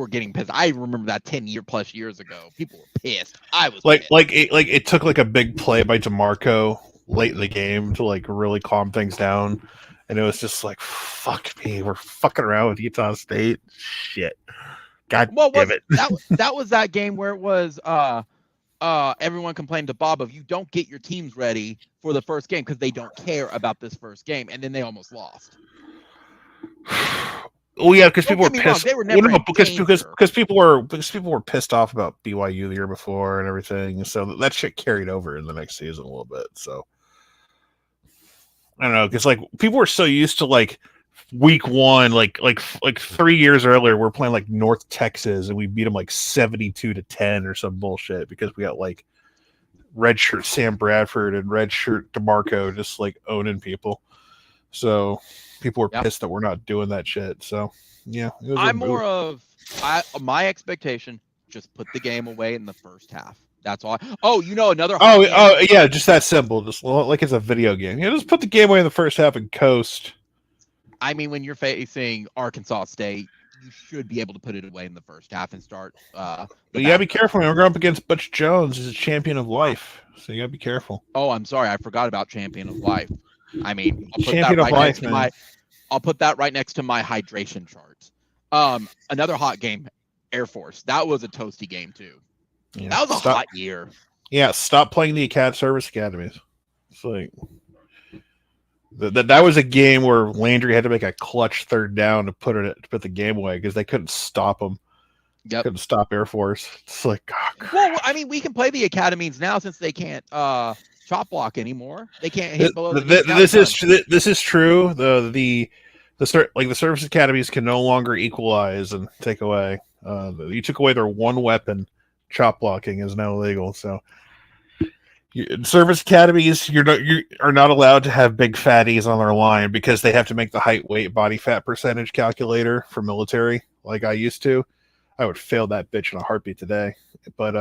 getting pissed. I remember that 10+ years ago. People were pissed. I was pissed. it took like a big play by DeMarco late in the game to like really calm things down, and it was just like, fuck me, we're fucking around with Utah State. Shit, God damn it. That was that game where it was everyone complained to Bob of you don't get your teams ready for the first game because they don't care about this first game, and then they almost lost. Oh yeah, because people were pissed. They were never because people were pissed off about BYU the year before and everything. So that shit carried over in the next season a little bit. So I don't know, because like people were so used to like week 1, like 3 years earlier, we're playing like North Texas and we beat them like 72-10 or some bullshit because we got like redshirt Sam Bradford and redshirt DeMarco just like owning people. So people were pissed that we're not doing that shit. So yeah, I'm more of my expectation. Just put the game away in the first half. That's all. Another. Yeah, just that simple. Just like it's a video game. Yeah, just put the game away in the first half and coast. I mean, when you're facing Arkansas State, you should be able to put it away in the first half and start. But you gotta be careful. We're going up against Butch Jones. He's a champion of life, so you gotta be careful. Oh, I'm sorry, I forgot about champion of life. I mean, I'll put that right next to my hydration chart. Another hot game, Air Force. That was a toasty game too. Yeah, that was a hot year. Yeah, stop playing the service academies. It's like that was a game where Landry had to make a clutch third down to put the game away because they couldn't stop him. Yep. Couldn't stop Air Force. It's like, well, I mean, we can play the academies now since they can't chop block anymore. They can't hit below. This is true. The service academies can no longer equalize and take away. You took away their one weapon. Chop blocking is now illegal. So, service academies, you are not allowed to have big fatties on their line because they have to make the height, weight, body fat percentage calculator for military, like I used to. I would fail that bitch in a heartbeat today. But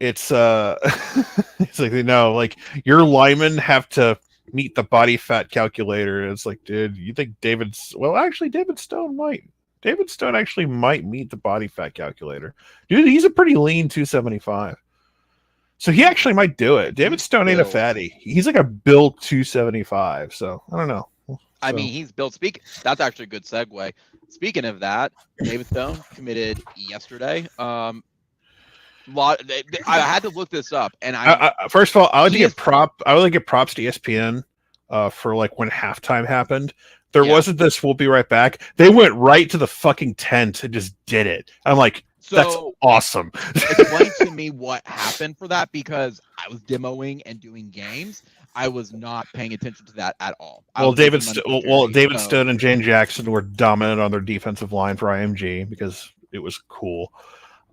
it's it's like like your linemen have to meet the body fat calculator. It's like, dude, you think David Stone might. David Stone actually might meet the body fat calculator. Dude, he's a pretty lean 275. So he actually might do it. David Stone ain't a fatty. He's like a built 275. So I don't know. I mean, he's built. That's actually a good segue. Speaking of that, David Stone committed yesterday. I had to look this up, and first of all, I would give props to ESPN for like when halftime happened. There wasn't this. We'll be right back. They went right to the fucking tent and just did it. I'm like, that's awesome. Explain to me what happened for that because I was demoing and doing games. I was not paying attention to that at all. David Stone and Jane Jackson were dominant on their defensive line for IMG because it was cool.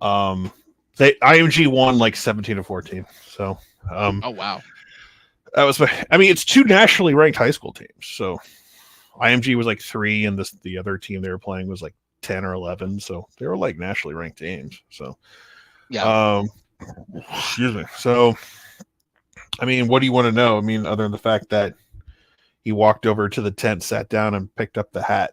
IMG won like 17-14. So, oh wow, that was. I mean, it's 2 nationally ranked high school teams. So, IMG was like 3, and the other team they were playing was like 10 or 11. So they were like nationally ranked teams. So, yeah. Excuse me. So, I mean, what do you want to know? I mean, other than the fact that he walked over to the tent, sat down, and picked up the hat.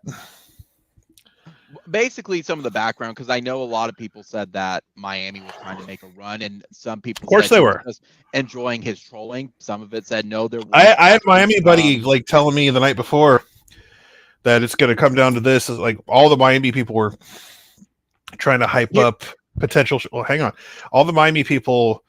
Basically, some of the background, because I know a lot of people said that Miami was trying to make a run, and some people, of course, they were just enjoying his trolling. Some of it said no. I had Miami buddy like telling me the night before that it's going to come down to this. Is like all the Miami people were trying to hype up potential. Well, hang on, all the Miami people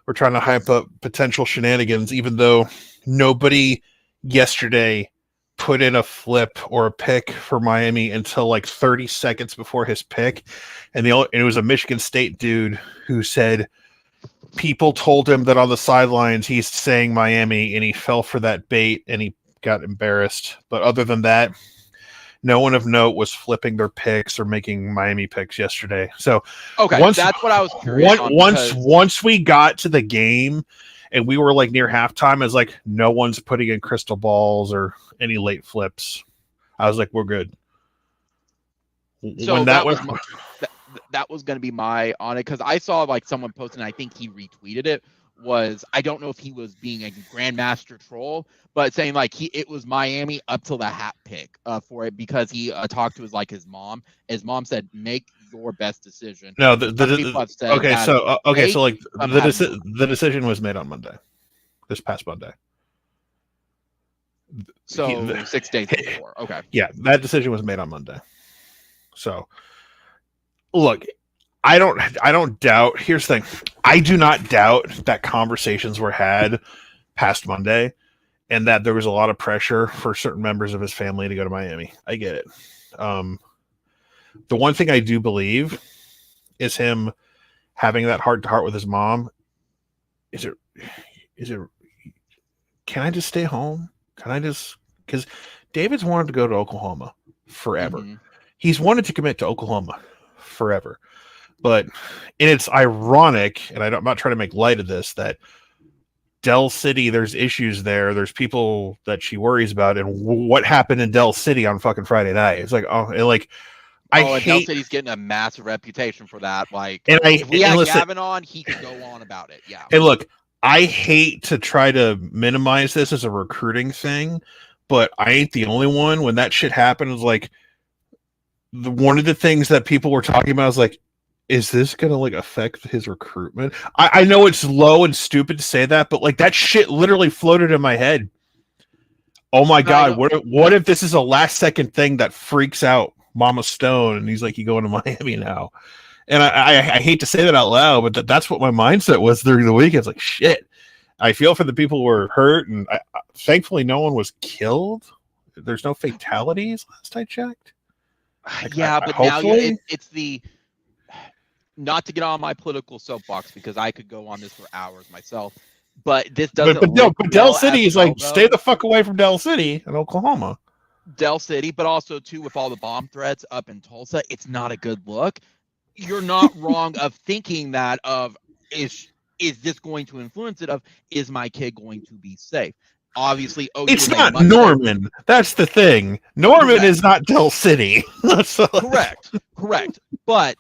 were trying to hype up potential shenanigans, even though nobody yesterday put in a flip or a pick for Miami until like 30 seconds before his pick. And it was a Michigan State dude who said people told him that on the sidelines he's saying Miami and he fell for that bait and he got embarrassed. But other than that, no one of note was flipping their picks or making Miami picks yesterday. So that's what I was curious on. Once we got to the game and we were like near halftime, it's like no one's putting in crystal balls or any late flips. I was like, we're good. So when that was going to be my on it because I saw like someone posting. I think he retweeted it. was, I don't know if he was being a grandmaster troll, but saying like it was Miami up till the hat pick for it, because he talked to his mom. His mom said, "Make your best decision." No, Some people have said okay, that so like the decision was made on Monday, this past Monday. So 6 days before. Okay. Yeah, that decision was made on Monday. So, look, I don't doubt. Here's the thing: I do not doubt that conversations were had past Monday, and that there was a lot of pressure for certain members of his family to go to Miami. I get it. The one thing I do believe is him having that heart to heart with his mom. Is it? Can I just stay home? Can I just? Because David's wanted to go to Oklahoma forever. Mm-hmm. He's wanted to commit to Oklahoma forever. But, and it's ironic, and I'm not trying to make light of this, that Del City, there's issues there. There's people that she worries about. And what happened in Del City on fucking Friday night? It's like, and Del City's getting a massive reputation for that. Like, if we had Gavin on, he could go on about it. Yeah. And look, I hate to try to minimize this as a recruiting thing, but I ain't the only one. When that shit happened, it was like, one of the things that people were talking about was like, is this gonna like affect his recruitment? I know it's low and stupid to say that, but like that shit literally floated in my head. Oh my god, what if this is a last second thing that freaks out Mama Stone and he's like, you going to Miami now? And I hate to say that out loud, but that's what my mindset was during the weekend. It's like, shit. I feel for the people who were hurt, and thankfully no one was killed. There's no fatalities last I checked. Yeah, but now it's the, not to get on my political soapbox because I could go on this for hours myself, but this doesn't. But Del City is like, stay the fuck away from Del City in Oklahoma. Del City, but also too with all the bomb threats up in Tulsa, it's not a good look. You're not wrong of thinking that is this going to influence it? Is my kid going to be safe? Obviously, it's not Norman. That's the thing. Norman is not Del City. Correct. But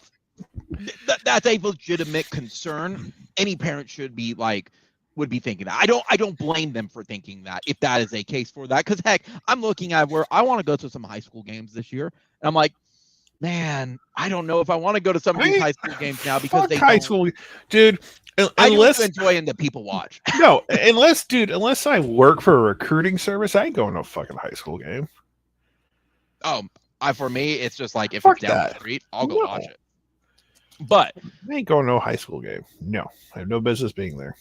that's a legitimate concern. Any parent would be thinking that. I don't blame them for thinking that, if that is a case for that. Because heck, I'm looking at where I want to go to some high school games this year, and I'm like, man, I don't know if I want to go to some of these high school games now because they high school, dude. Unless enjoying the people watch. No, unless I work for a recruiting service, I ain't going to a fucking high school game. Oh, for me, it's just like if it's down the street, I'll go watch it. But I ain't going to a high school game. No, I have no business being there.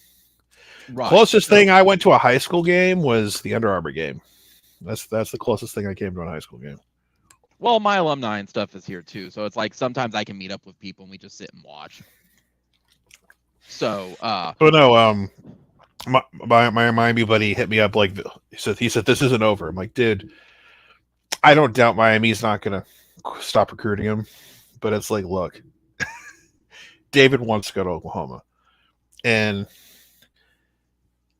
Right. Closest thing I went to a high school game was the Under Armour game. That's the closest thing I came to a high school game. Well, my alumni and stuff is here too, so it's like sometimes I can meet up with people and we just sit and watch. So, my Miami buddy hit me up like he said this isn't over. I'm like, dude, I don't doubt Miami's not gonna stop recruiting him, but it's like, look, David wants to go to Oklahoma, and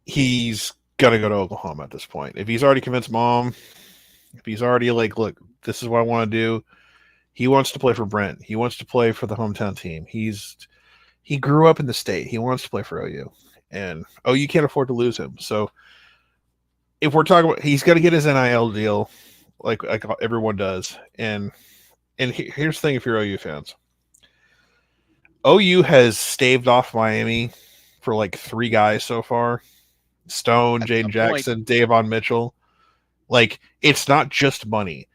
he's gonna go to Oklahoma at this point. If he's already convinced mom, if he's already like, look, this is what I want to do. He wants to play for Brent. He wants to play for the hometown team. He grew up in the state. He wants to play for OU. And OU can't afford to lose him. So if we're talking about, he's got to get his NIL deal like everyone does. And here's the thing, if you're OU fans. OU has staved off Miami for like 3 guys so far. Stone, Jaden Jackson, Davon Mitchell. Like, it's not just money.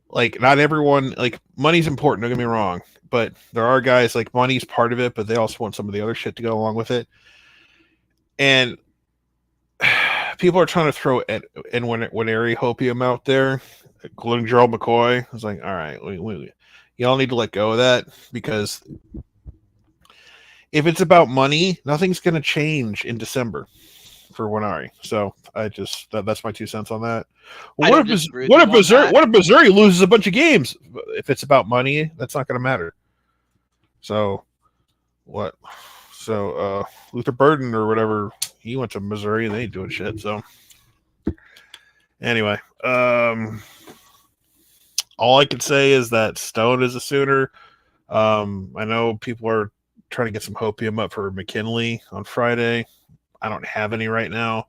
Like, not everyone, like, money's important, don't get me wrong. But there are guys, like, money's part of it, but they also want some of the other shit to go along with it. And people are trying to throw Winery hopium out there, including Gerald McCoy. I was like, all right, y'all need to let go of that, because if it's about money, nothing's going to change in December for Winery. So I just that's my 2 cents on that. Well, what if Missouri loses a bunch of games? If it's about money, that's not going to matter. So what? So Luther Burden or whatever, he went to Missouri and they ain't doing shit. So anyway, all I can say is that Stone is a Sooner. I know people are trying to get some hopium up for McKinley on Friday. I don't have any right now.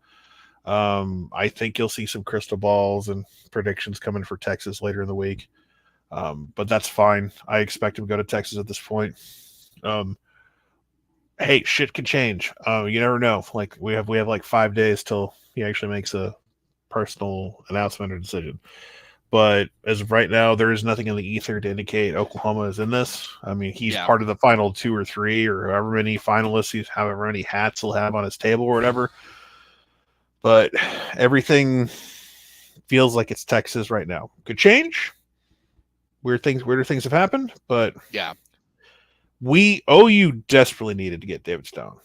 I think you'll see some crystal balls and predictions coming for Texas later in the week. But that's fine. I expect him to go to Texas at this point. Hey, shit can change. You never know. Like we have like 5 days till he actually makes a personal announcement or decision. But as of right now, there is nothing in the ether to indicate Oklahoma is in this. I mean, he's part of the final 2 or 3 or however many finalists he's, however many hats he'll have on his table or whatever. But everything feels like it's Texas right now. Could change. Weirder things have happened, but yeah, OU desperately needed to get David Stone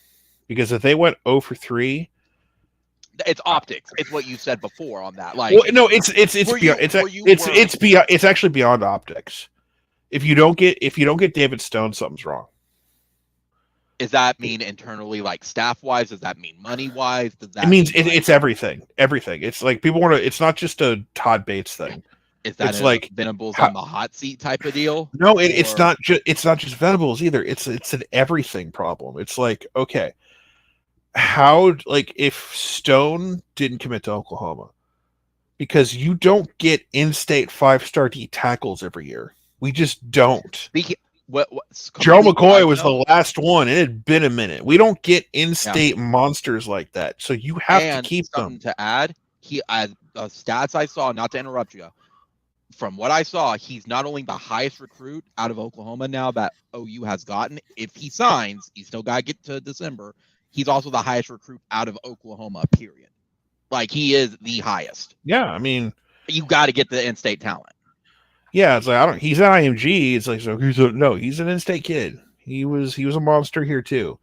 because if they went 0 for 3, it's optics. It's what you said before on that. Like, well, no, it's beyond. It's actually beyond optics. If you don't get David Stone, something's wrong. Does that mean internally, like staff wise? Does that mean money wise? Does that? It means it's everything. Everything. It's like people want to. It's not just a Todd Bates thing. Is that like Venables on the hot seat type of deal? No, it's not. It's not just Venables either. It's an everything problem. It's like, okay, how, like, if Stone didn't commit to Oklahoma, because you don't get in-state 5-star D tackles every year. We just don't. Joe McCoy was the last one. It had been a minute. We don't get in-state monsters like that, so you have to keep them. To add, stats I saw, not to interrupt you, from what I saw, he's not only the highest recruit out of Oklahoma now that OU has gotten. If he signs, he's still got to get to December. He's also the highest recruit out of Oklahoma, period. Like, he is the highest. Yeah, I mean, you got to get the in-state talent. Yeah, it's like he's at IMG. It's like, so he's an in-state kid. He was a monster here too.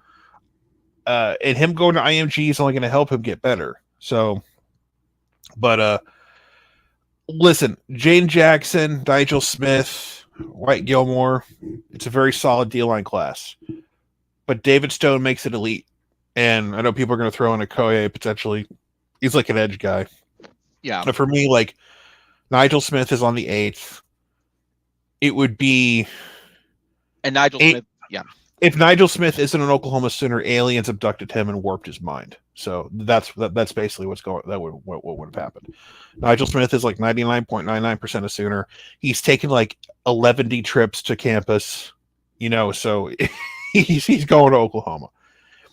And him going to IMG is only going to help him get better. So, but listen, Jane Jackson, Nigel Smith, White Gilmore, it's a very solid D-line class. But David Stone makes it elite. And I know people are going to throw in a Koye potentially. He's like an edge guy. Yeah. But for me, like, Nigel Smith is on the 8th. It would be... And Nigel Smith, yeah. If Nigel Smith isn't an Oklahoma Sooner, aliens abducted him and warped his mind. So that's basically what would have happened. Nigel Smith is like 99.99% a Sooner. He's taken like 11 trips to campus, so he's going to Oklahoma.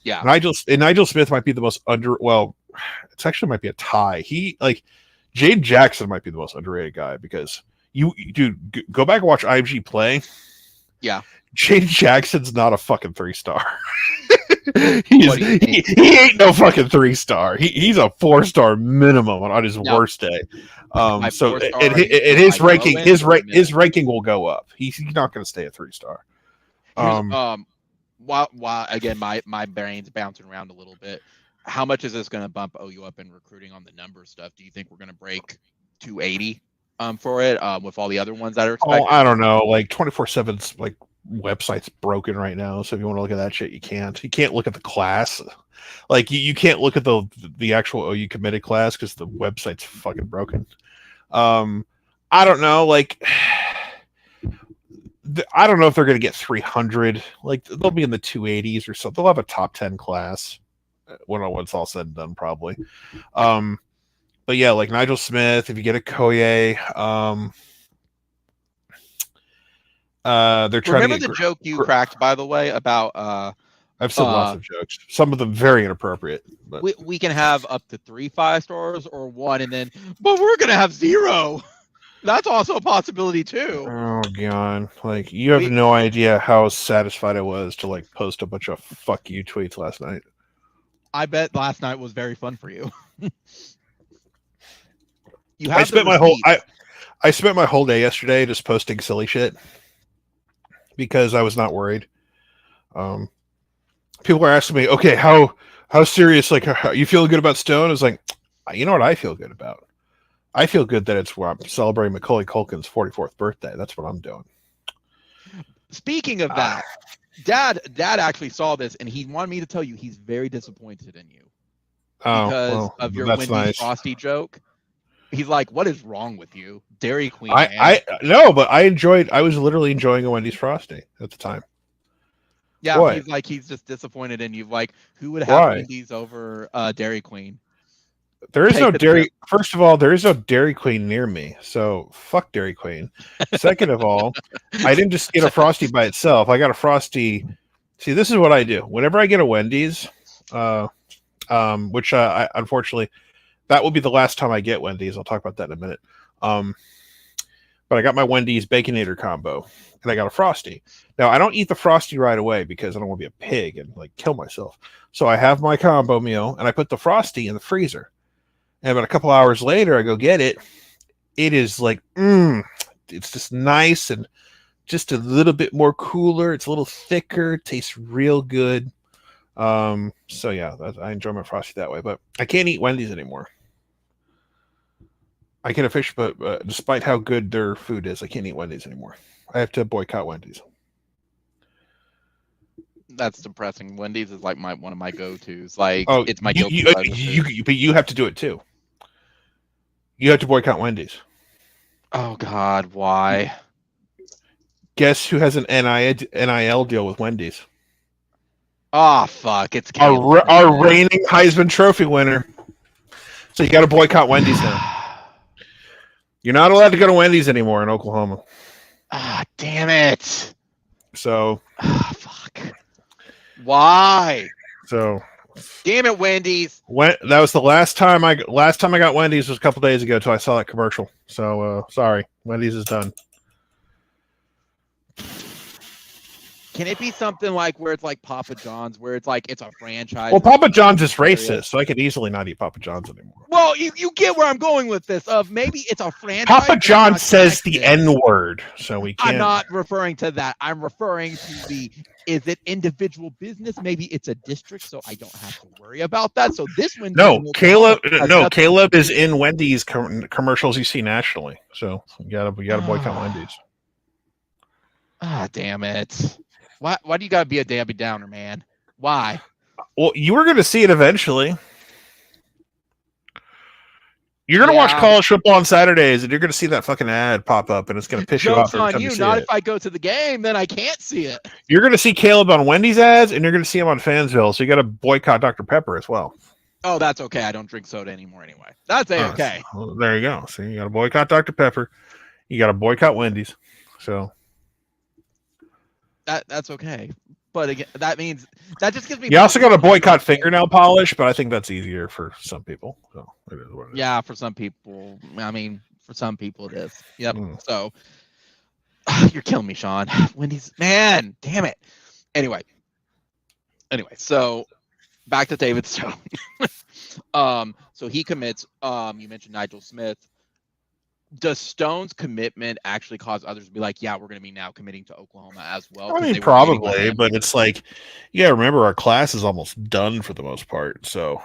Yeah. Nigel Smith might be the most it's actually might be a tie. Jade Jackson might be the most underrated guy because go back and watch IMG play. Yeah. Jade Jackson's not a fucking 3-star. he ain't no fucking 3-star. He's a 4-star minimum on his worst day. So his ranking will go up. He's not going to stay a 3-star. While again, my brain's bouncing around a little bit. How much is this going to bump OU up in recruiting on the number stuff? Do you think we're going to break 280 for it with all the other ones that are expected? I don't know. Like 24/7's like website's broken right now, so if you want to look at that shit, you can't. You can't look at the class. Like you can't look at the actual OU committed class because the website's fucking broken. I don't know. Like I don't know if they're going to get 300. Like they'll be in the 280s or something. They'll have a top 10 class when it's all said and done, probably. But yeah, like Nigel Smith, if you get a Koye, they're trying. Remember the joke you cracked, by the way, about I've said lots of jokes. Some of them very inappropriate. But we can have up to 3 5-stars or 1, but we're gonna have 0. That's also a possibility too. Oh god! Like you have no idea how satisfied I was to like post a bunch of "fuck you" tweets last night. I bet last night was very fun for you. I spent my whole day yesterday just posting silly shit because I was not worried. People are asking me, okay, how serious? Like, how, you feel good about Stone? I was like, you know what I feel good about? I feel good that it's where I'm celebrating Macaulay Culkin's 44th birthday. That's what I'm doing. Speaking of that, Dad actually saw this, and he wanted me to tell you he's very disappointed in you because of your Wendy's Frosty joke. He's like, "What is wrong with you, Dairy Queen?" No, but I was literally enjoying a Wendy's Frosty at the time. Yeah, What? he's just disappointed in you. Like, who would have Why? Wendy's over Dairy Queen? There is Take no a tip. Dairy. First of all, there is no Dairy Queen near me, so fuck Dairy Queen. Second of all, I didn't just get a Frosty by itself. I got a Frosty. See, this is what I do. Whenever I get a Wendy's, which I unfortunately that will be the last time I get Wendy's. I'll talk about that in a minute. But I got my Wendy's Baconator combo, and I got a Frosty. Now I don't eat the Frosty right away because I don't want to be a pig and like kill myself. So I have my combo meal, and I put the Frosty in the freezer. And about a couple hours later, I go get it. It is like, it's just nice and just a little bit more cooler. It's a little thicker. Tastes real good. So yeah, I enjoy my Frosty that way. But I can't eat Wendy's anymore. I can fish, but despite how good their food is, I can't eat Wendy's anymore. I have to boycott Wendy's. That's depressing. Wendy's is like one of my go-tos. Like, Oh, it's my guilty pleasure. But you have to do it too. You have to boycott Wendy's. Oh God, why? Guess who has an NIL deal with Wendy's? Oh fuck, it's our reigning Heisman Trophy winner. So you got to boycott Wendy's now. You're not allowed to go to Wendy's anymore in Oklahoma. Ah, damn it. So. Fuck. Why? So. Damn it, Wendy's. That was the last time I got Wendy's was a couple days ago until I saw that commercial. So sorry, Wendy's is done. Can it be something like where it's like Papa John's, where it's like it's a franchise? Well, Papa John's is racist, so I could easily not eat Papa John's anymore. Well, you get where I'm going with this. Of maybe it's a franchise. Papa John says the N-word, so we can't. I'm not referring to that. I'm referring to the. Is it individual business? Maybe it's a district, so I don't have to worry about that. So this one. Caleb is in Wendy's commercials you see nationally. So you gotta boycott Wendy's. Ah, damn it. Why do you gotta be a Debbie Downer, man? Why? Well, you were gonna see it eventually. You're gonna watch college football on Saturdays, and you're gonna see that fucking ad pop up, and it's gonna piss you off. On you, not if I go to the game, then I can't see it. You're gonna see Caleb on Wendy's ads, and you're gonna see him on Fansville. So you got to boycott Dr. Pepper as well. Oh, that's okay. I don't drink soda anymore anyway. That's okay. Well, there you go. So you got to boycott Dr. Pepper. You got to boycott Wendy's. So. That's okay, but again, that means that just gives me. You also got to boycott fingernail polish, but I think that's easier for some people. So it is what it is. Yeah, for some people. I mean, for some people it is. Yep. So you're killing me, Sean. Wendy's, man, damn it. Anyway, so back to David Stone. So he commits. You mentioned Nigel Smith. Does Stone's commitment actually cause others to be like, yeah, we're going to be now committing to Oklahoma as well? I mean, probably, but it's like, yeah, remember our class is almost done for the most part. So,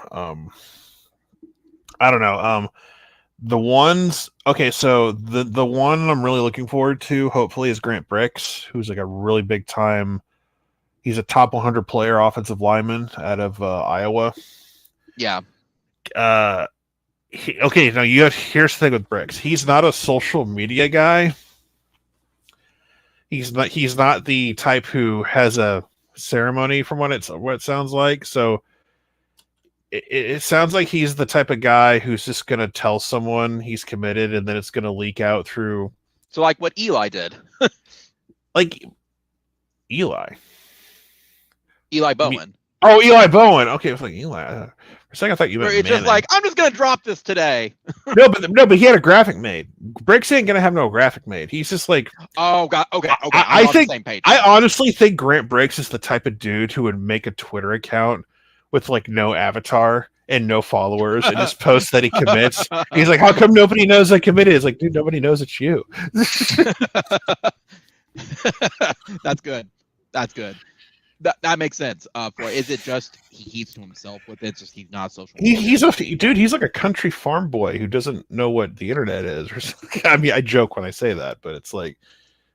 I don't know. The ones, okay, so the one I'm really looking forward to, hopefully, is Grant Bricks, who's like a really big time. He's a top 100 player offensive lineman out of Iowa. Yeah. Okay, now here's the thing with Bricks. He's not a social media guy. He's not the type who has a ceremony from what it sounds like. So it sounds like he's the type of guy who's just gonna tell someone he's committed, and then it's gonna leak out through. So like what Eli did. Like Eli Bowen. Oh, Eli Bowen. Okay, I was like Eli. For a second, I thought you meant it's just like, I'm just gonna drop this today. no, but he had a graphic made. Bricks ain't gonna have no graphic made. He's just like, oh god, okay. I think the same page. I honestly think Grant Bricks is the type of dude who would make a Twitter account with like no avatar and no followers and just post that he commits. He's like, how come nobody knows I committed? It's like, dude, nobody knows it's you. That's good. That makes sense. Is it just he keeps to himself with it? Just he's not social. He's like a country farm boy who doesn't know what the internet is. Or something. I mean, I joke when I say that, but it's like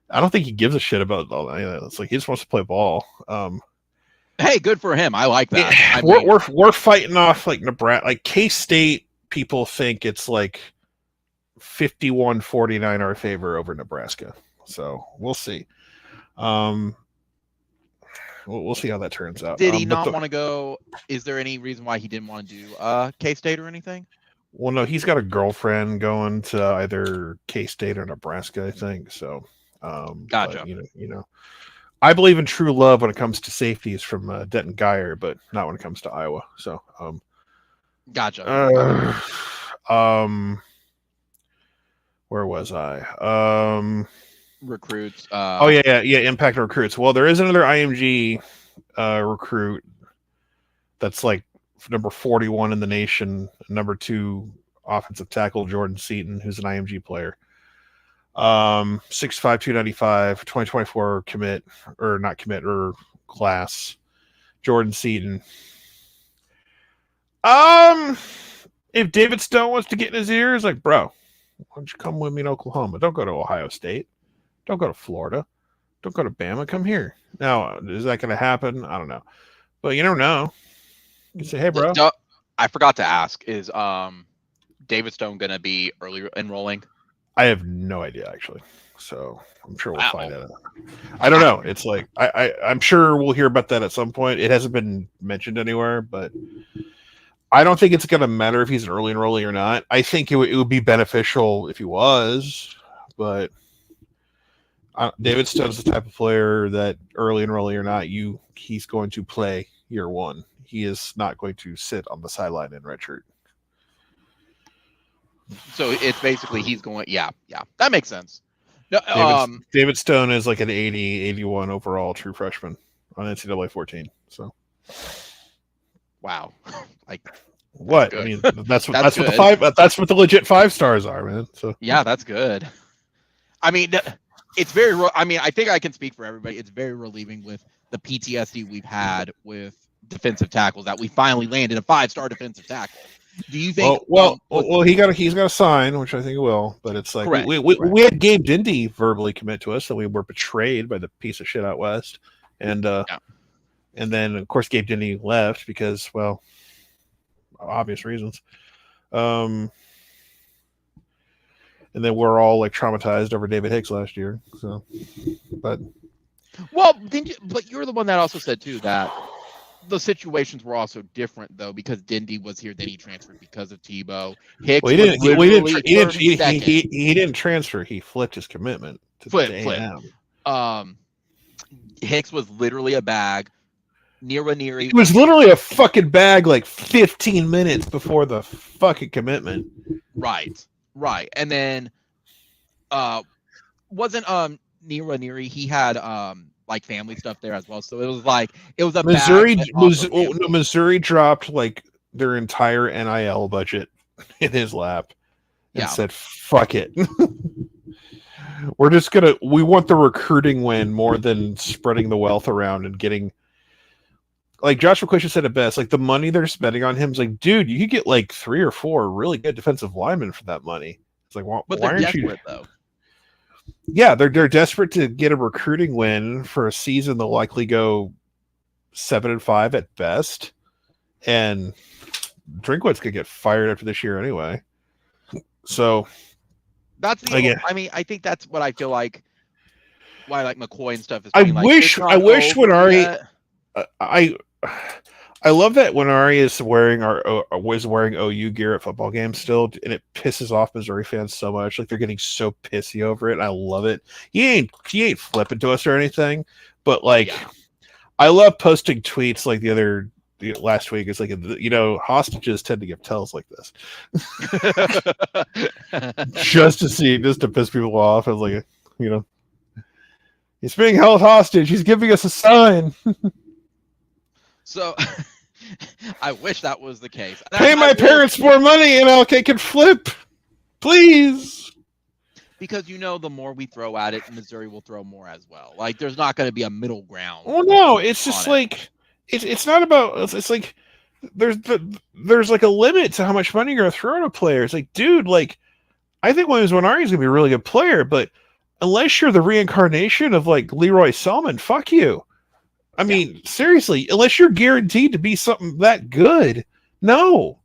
I don't think he gives a shit about all that. It's like he just wants to play ball. Hey, good for him. I like that. Yeah, we're fighting off like Nebraska, like K-State. People think it's like 51-49 our favor over Nebraska. So we'll see. we'll see how that turns out. Did he not want to go? Is there any reason why he didn't want to do K-State or anything? Well, no, he's got a girlfriend going to either K-State or Nebraska, I think. So, gotcha. But, you know, I believe in true love when it comes to safeties from Denton Geyer, but not when it comes to Iowa. So, gotcha. Where was I? Recruits. Yeah, impact recruits. Well, there is another IMG recruit that's like number 41 in the nation, number 2 offensive tackle Jordan Seaton, who's an IMG player. 6'5", 295, 2024 commit or not commit or class. Jordan Seaton. If David Stone wants to get in his ears, like, bro, why don't you come with me in Oklahoma? Don't go to Ohio State. Don't go to Florida. Don't go to Bama. Come here. Now, is that going to happen? I don't know. But you never know. You can say, hey, bro. I forgot to ask, is David Stone going to be early enrolling? I have no idea, actually. So I'm sure we'll find out. I don't know. It's like, I'm sure we'll hear about that at some point. It hasn't been mentioned anywhere, but I don't think it's going to matter if he's an early enrollee or not. I think it would be beneficial if he was, but David Stone's the type of player that early enrollee or not, he's going to play year one. He is not going to sit on the sideline in redshirt. So it's basically he's going. Yeah, that makes sense. No, David Stone is like an 80, 81 overall true freshman on NCAA 14. So, wow, like what? I mean, that's what the legit 5 stars are, man. So yeah, that's good. I mean, it's very. I mean, I think I can speak for everybody. It's very relieving with the PTSD we've had with defensive tackles that we finally landed a 5-star defensive tackle. Do you think? Well, he's got to sign, which I think he will. But it's like we had Gabe Dindy verbally commit to us, and we were betrayed by the piece of shit out west, and then of course Gabe Dindy left because, well, obvious reasons. And then we're all like traumatized over David Hicks last year. So, but you're the one that also said too that the situations were also different though, because Dindy was here, then he transferred because of Tebow. Hicks he didn't transfer. He flipped his commitment to A&M. Hicks was literally a bag. Neri. It was literally a fucking bag like 15 minutes before the fucking commitment. Right. And then wasn't Neri, he had like family stuff there as well. So it was a Missouri dropped like their entire NIL budget in his lap and said, fuck it. We want the recruiting win more than spreading the wealth around and getting, like Josh McCuistion said it best, like the money they're spending on him is like, dude, you could get like 3 or 4 really good defensive linemen for that money. It's like, why aren't you? Though. Yeah, they're desperate to get a recruiting win for a season they'll likely go 7-5 at best, and Drinkwitz could get fired after this year anyway. So that's I mean, I think that's what I feel like. Why like McCoy and stuff is. I wish when Ari, I love that when Ari was wearing OU gear at football games still, and it pisses off Missouri fans so much. Like they're getting so pissy over it. And I love it. He ain't flipping to us or anything, but like, I love posting tweets like last week. It's like, hostages tend to give tells like this, just to piss people off. I was like, he's being held hostage. He's giving us a sign. So I wish that was the case. Pay my parents more money and LK can flip. Please. Because the more we throw at it, Missouri will throw more as well. Like there's not going to be a middle ground. Well, no, it's just like it's not about it's like there's like a limit to how much money you're going to throw at a player. It's like, dude, like I think Williams Winari's going to be a really good player, but unless you're the reincarnation of like Leroy Selman, fuck you. I mean, seriously, unless you're guaranteed to be something that good, no.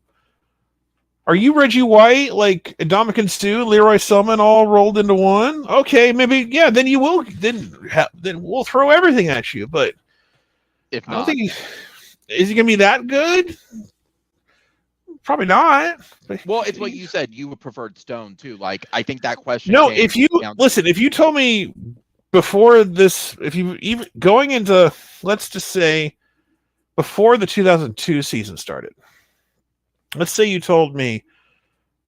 Are you Reggie White, like Ndamukong Suh, Leroy Selman all rolled into one? Okay, maybe, then you will. Then we'll throw everything at you. But If I don't not, think is he gonna be that good? Probably not. well, it's what you said. You preferred Stone too. Like, I think that question. No, came if you down to listen, if you told me before this, if you even going into, let's just say, before the 2002 season started, let's say you told me,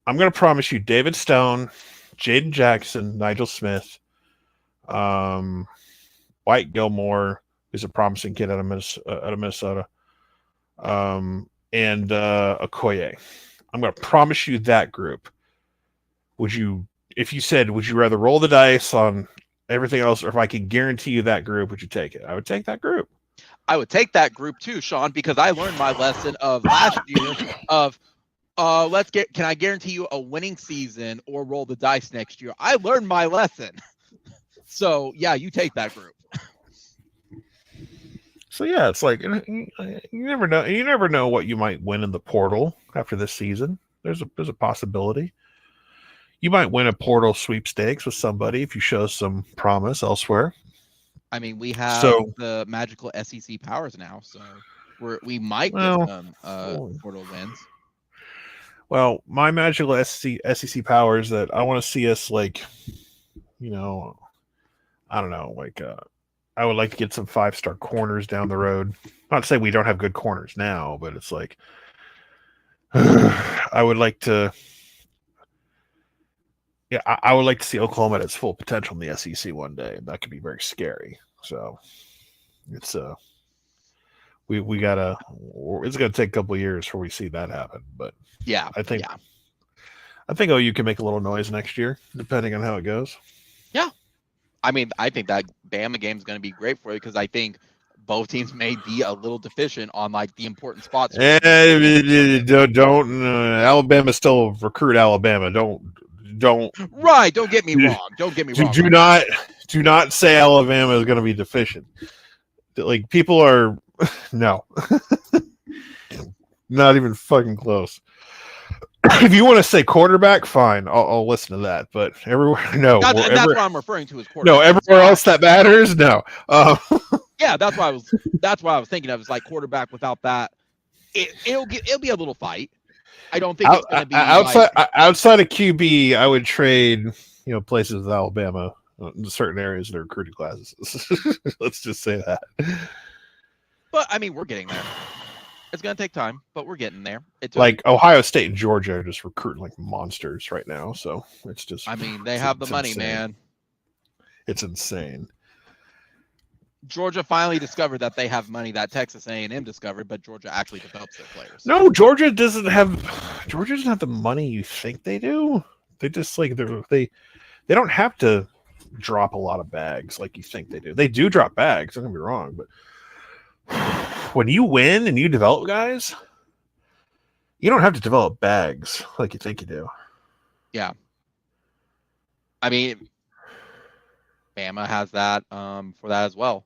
I'm going to promise you David Stone, Jaden Jackson, Nigel Smith, White Gilmore, who's a promising kid out of Minnesota, and Okoye. I'm going to promise you that group. Would you, if you said, would you rather roll the dice on everything else, or if I could guarantee you that group, would you take it? I would take that group. I would take that group too, Sean, because I learned my lesson of last year of can I guarantee you a winning season or roll the dice next year? I learned my lesson. So yeah, you take that group. So yeah, it's like you never know. You never know what you might win in the portal after this season. There's a possibility. You might win a portal sweepstakes with somebody if you show some promise elsewhere. I mean, we have the magical SEC powers now, so we might get some portal wins. Well, my magical SEC powers that I want to see us like, I don't know, like I would like to get some 5-star corners down the road. Not to say we don't have good corners now, but it's like I would like to. Yeah, I would like to see Oklahoma at its full potential in the SEC one day. That could be very scary. So it's we gotta. It's gonna take a couple of years before we see that happen. But yeah, I think OU can make a little noise next year, depending on how it goes. Yeah, I mean, I think that Bama game is going to be great for you because I think both teams may be a little deficient on like the important spots. Don't Alabama still recruit Alabama. Don't right. Don't get me wrong. Don't get me wrong. Do not say Alabama is going to be deficient. Like people are no, not even fucking close. If you want to say quarterback, fine, I'll listen to that. But everywhere, no. That's what I'm referring to as quarterback. No, everywhere else that matters, no. Yeah, that's why I was thinking of. It's like quarterback without that, it'll be a little fight. I don't think it's going to be outside of QB. I would trade, places with Alabama in certain areas in their recruiting classes. Let's just say that. But I mean, we're getting there. It's going to take time, but we're getting there. It's like Ohio State and Georgia are just recruiting like monsters right now. So it's just. I mean, they have the money, insane. man. It's insane. Georgia finally discovered that they have money that Texas A&M discovered, but Georgia actually develops their players. No, Georgia doesn't have the money you think they do. They just like they don't have to drop a lot of bags like you think they do. They do drop bags, don't get me wrong, but when you win and you develop guys, you don't have to develop bags like you think you do. Yeah. I mean, Bama has that for that as well.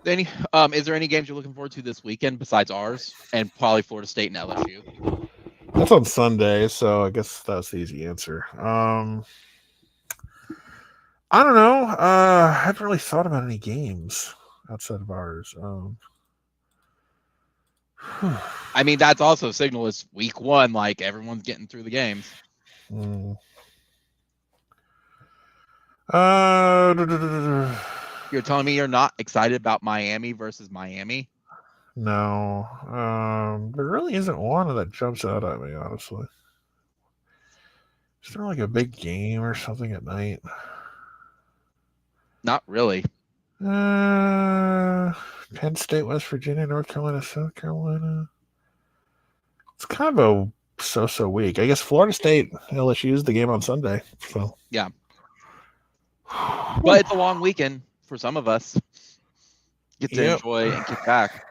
Is there any games you're looking forward to this weekend besides ours and probably Florida State and LSU? That's on Sunday, so I guess that's the easy answer. I don't know. I haven't really thought about any games outside of ours. I mean, that's also a signal it's week one, like everyone's getting through the games. You're telling me you're not excited about Miami versus Miami? No. There really isn't one that jumps out at me, honestly. Is there like a big game or something at night? Not really. Penn State, West Virginia, North Carolina, South Carolina. It's kind of a so-so week. I guess Florida State, LSU is the game on Sunday. So yeah. But it's a long weekend for some of us. Get to enjoy and kick back.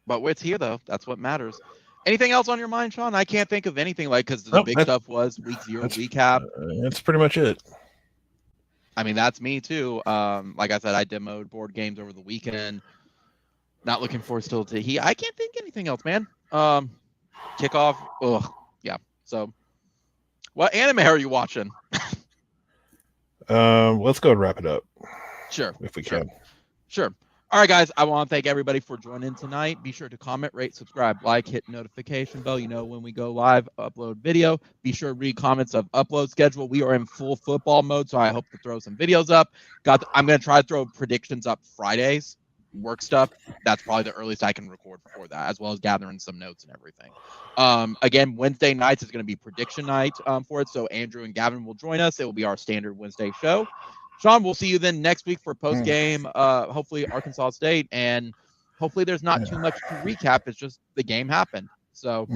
But it's here, though. That's what matters. Anything else on your mind, Sean? I can't think of anything because the big stuff was week 0 recap. That's pretty much it. I mean, that's me, too. Like I said, I demoed board games over the weekend. Not looking forward still to heat. I can't think anything else, man. Kickoff. Ugh. Yeah. So, what anime are you watching? Let's go and wrap it up. Sure. if we Sure. can. Sure. All right, guys. I want to thank everybody for joining tonight. Be sure to comment, rate, subscribe, like, hit notification bell. You know when we go live, upload video. Be sure to read comments of upload schedule. We are in full football mode, so I hope to throw some videos up. I'm going to try to throw predictions up Fridays, work stuff. That's probably the earliest I can record for that, as well as gathering some notes and everything. Again, Wednesday nights is going to be prediction night for it, so Andrew and Gavin will join us. It will be our standard Wednesday show. Sean, we'll see you then next week for post game. Hopefully Arkansas State, and hopefully there's not too much to recap. It's just the game happened. So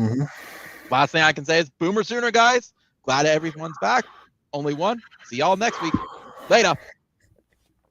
last thing I can say is Boomer Sooner, guys. Glad everyone's back. Only one. See y'all next week. Later.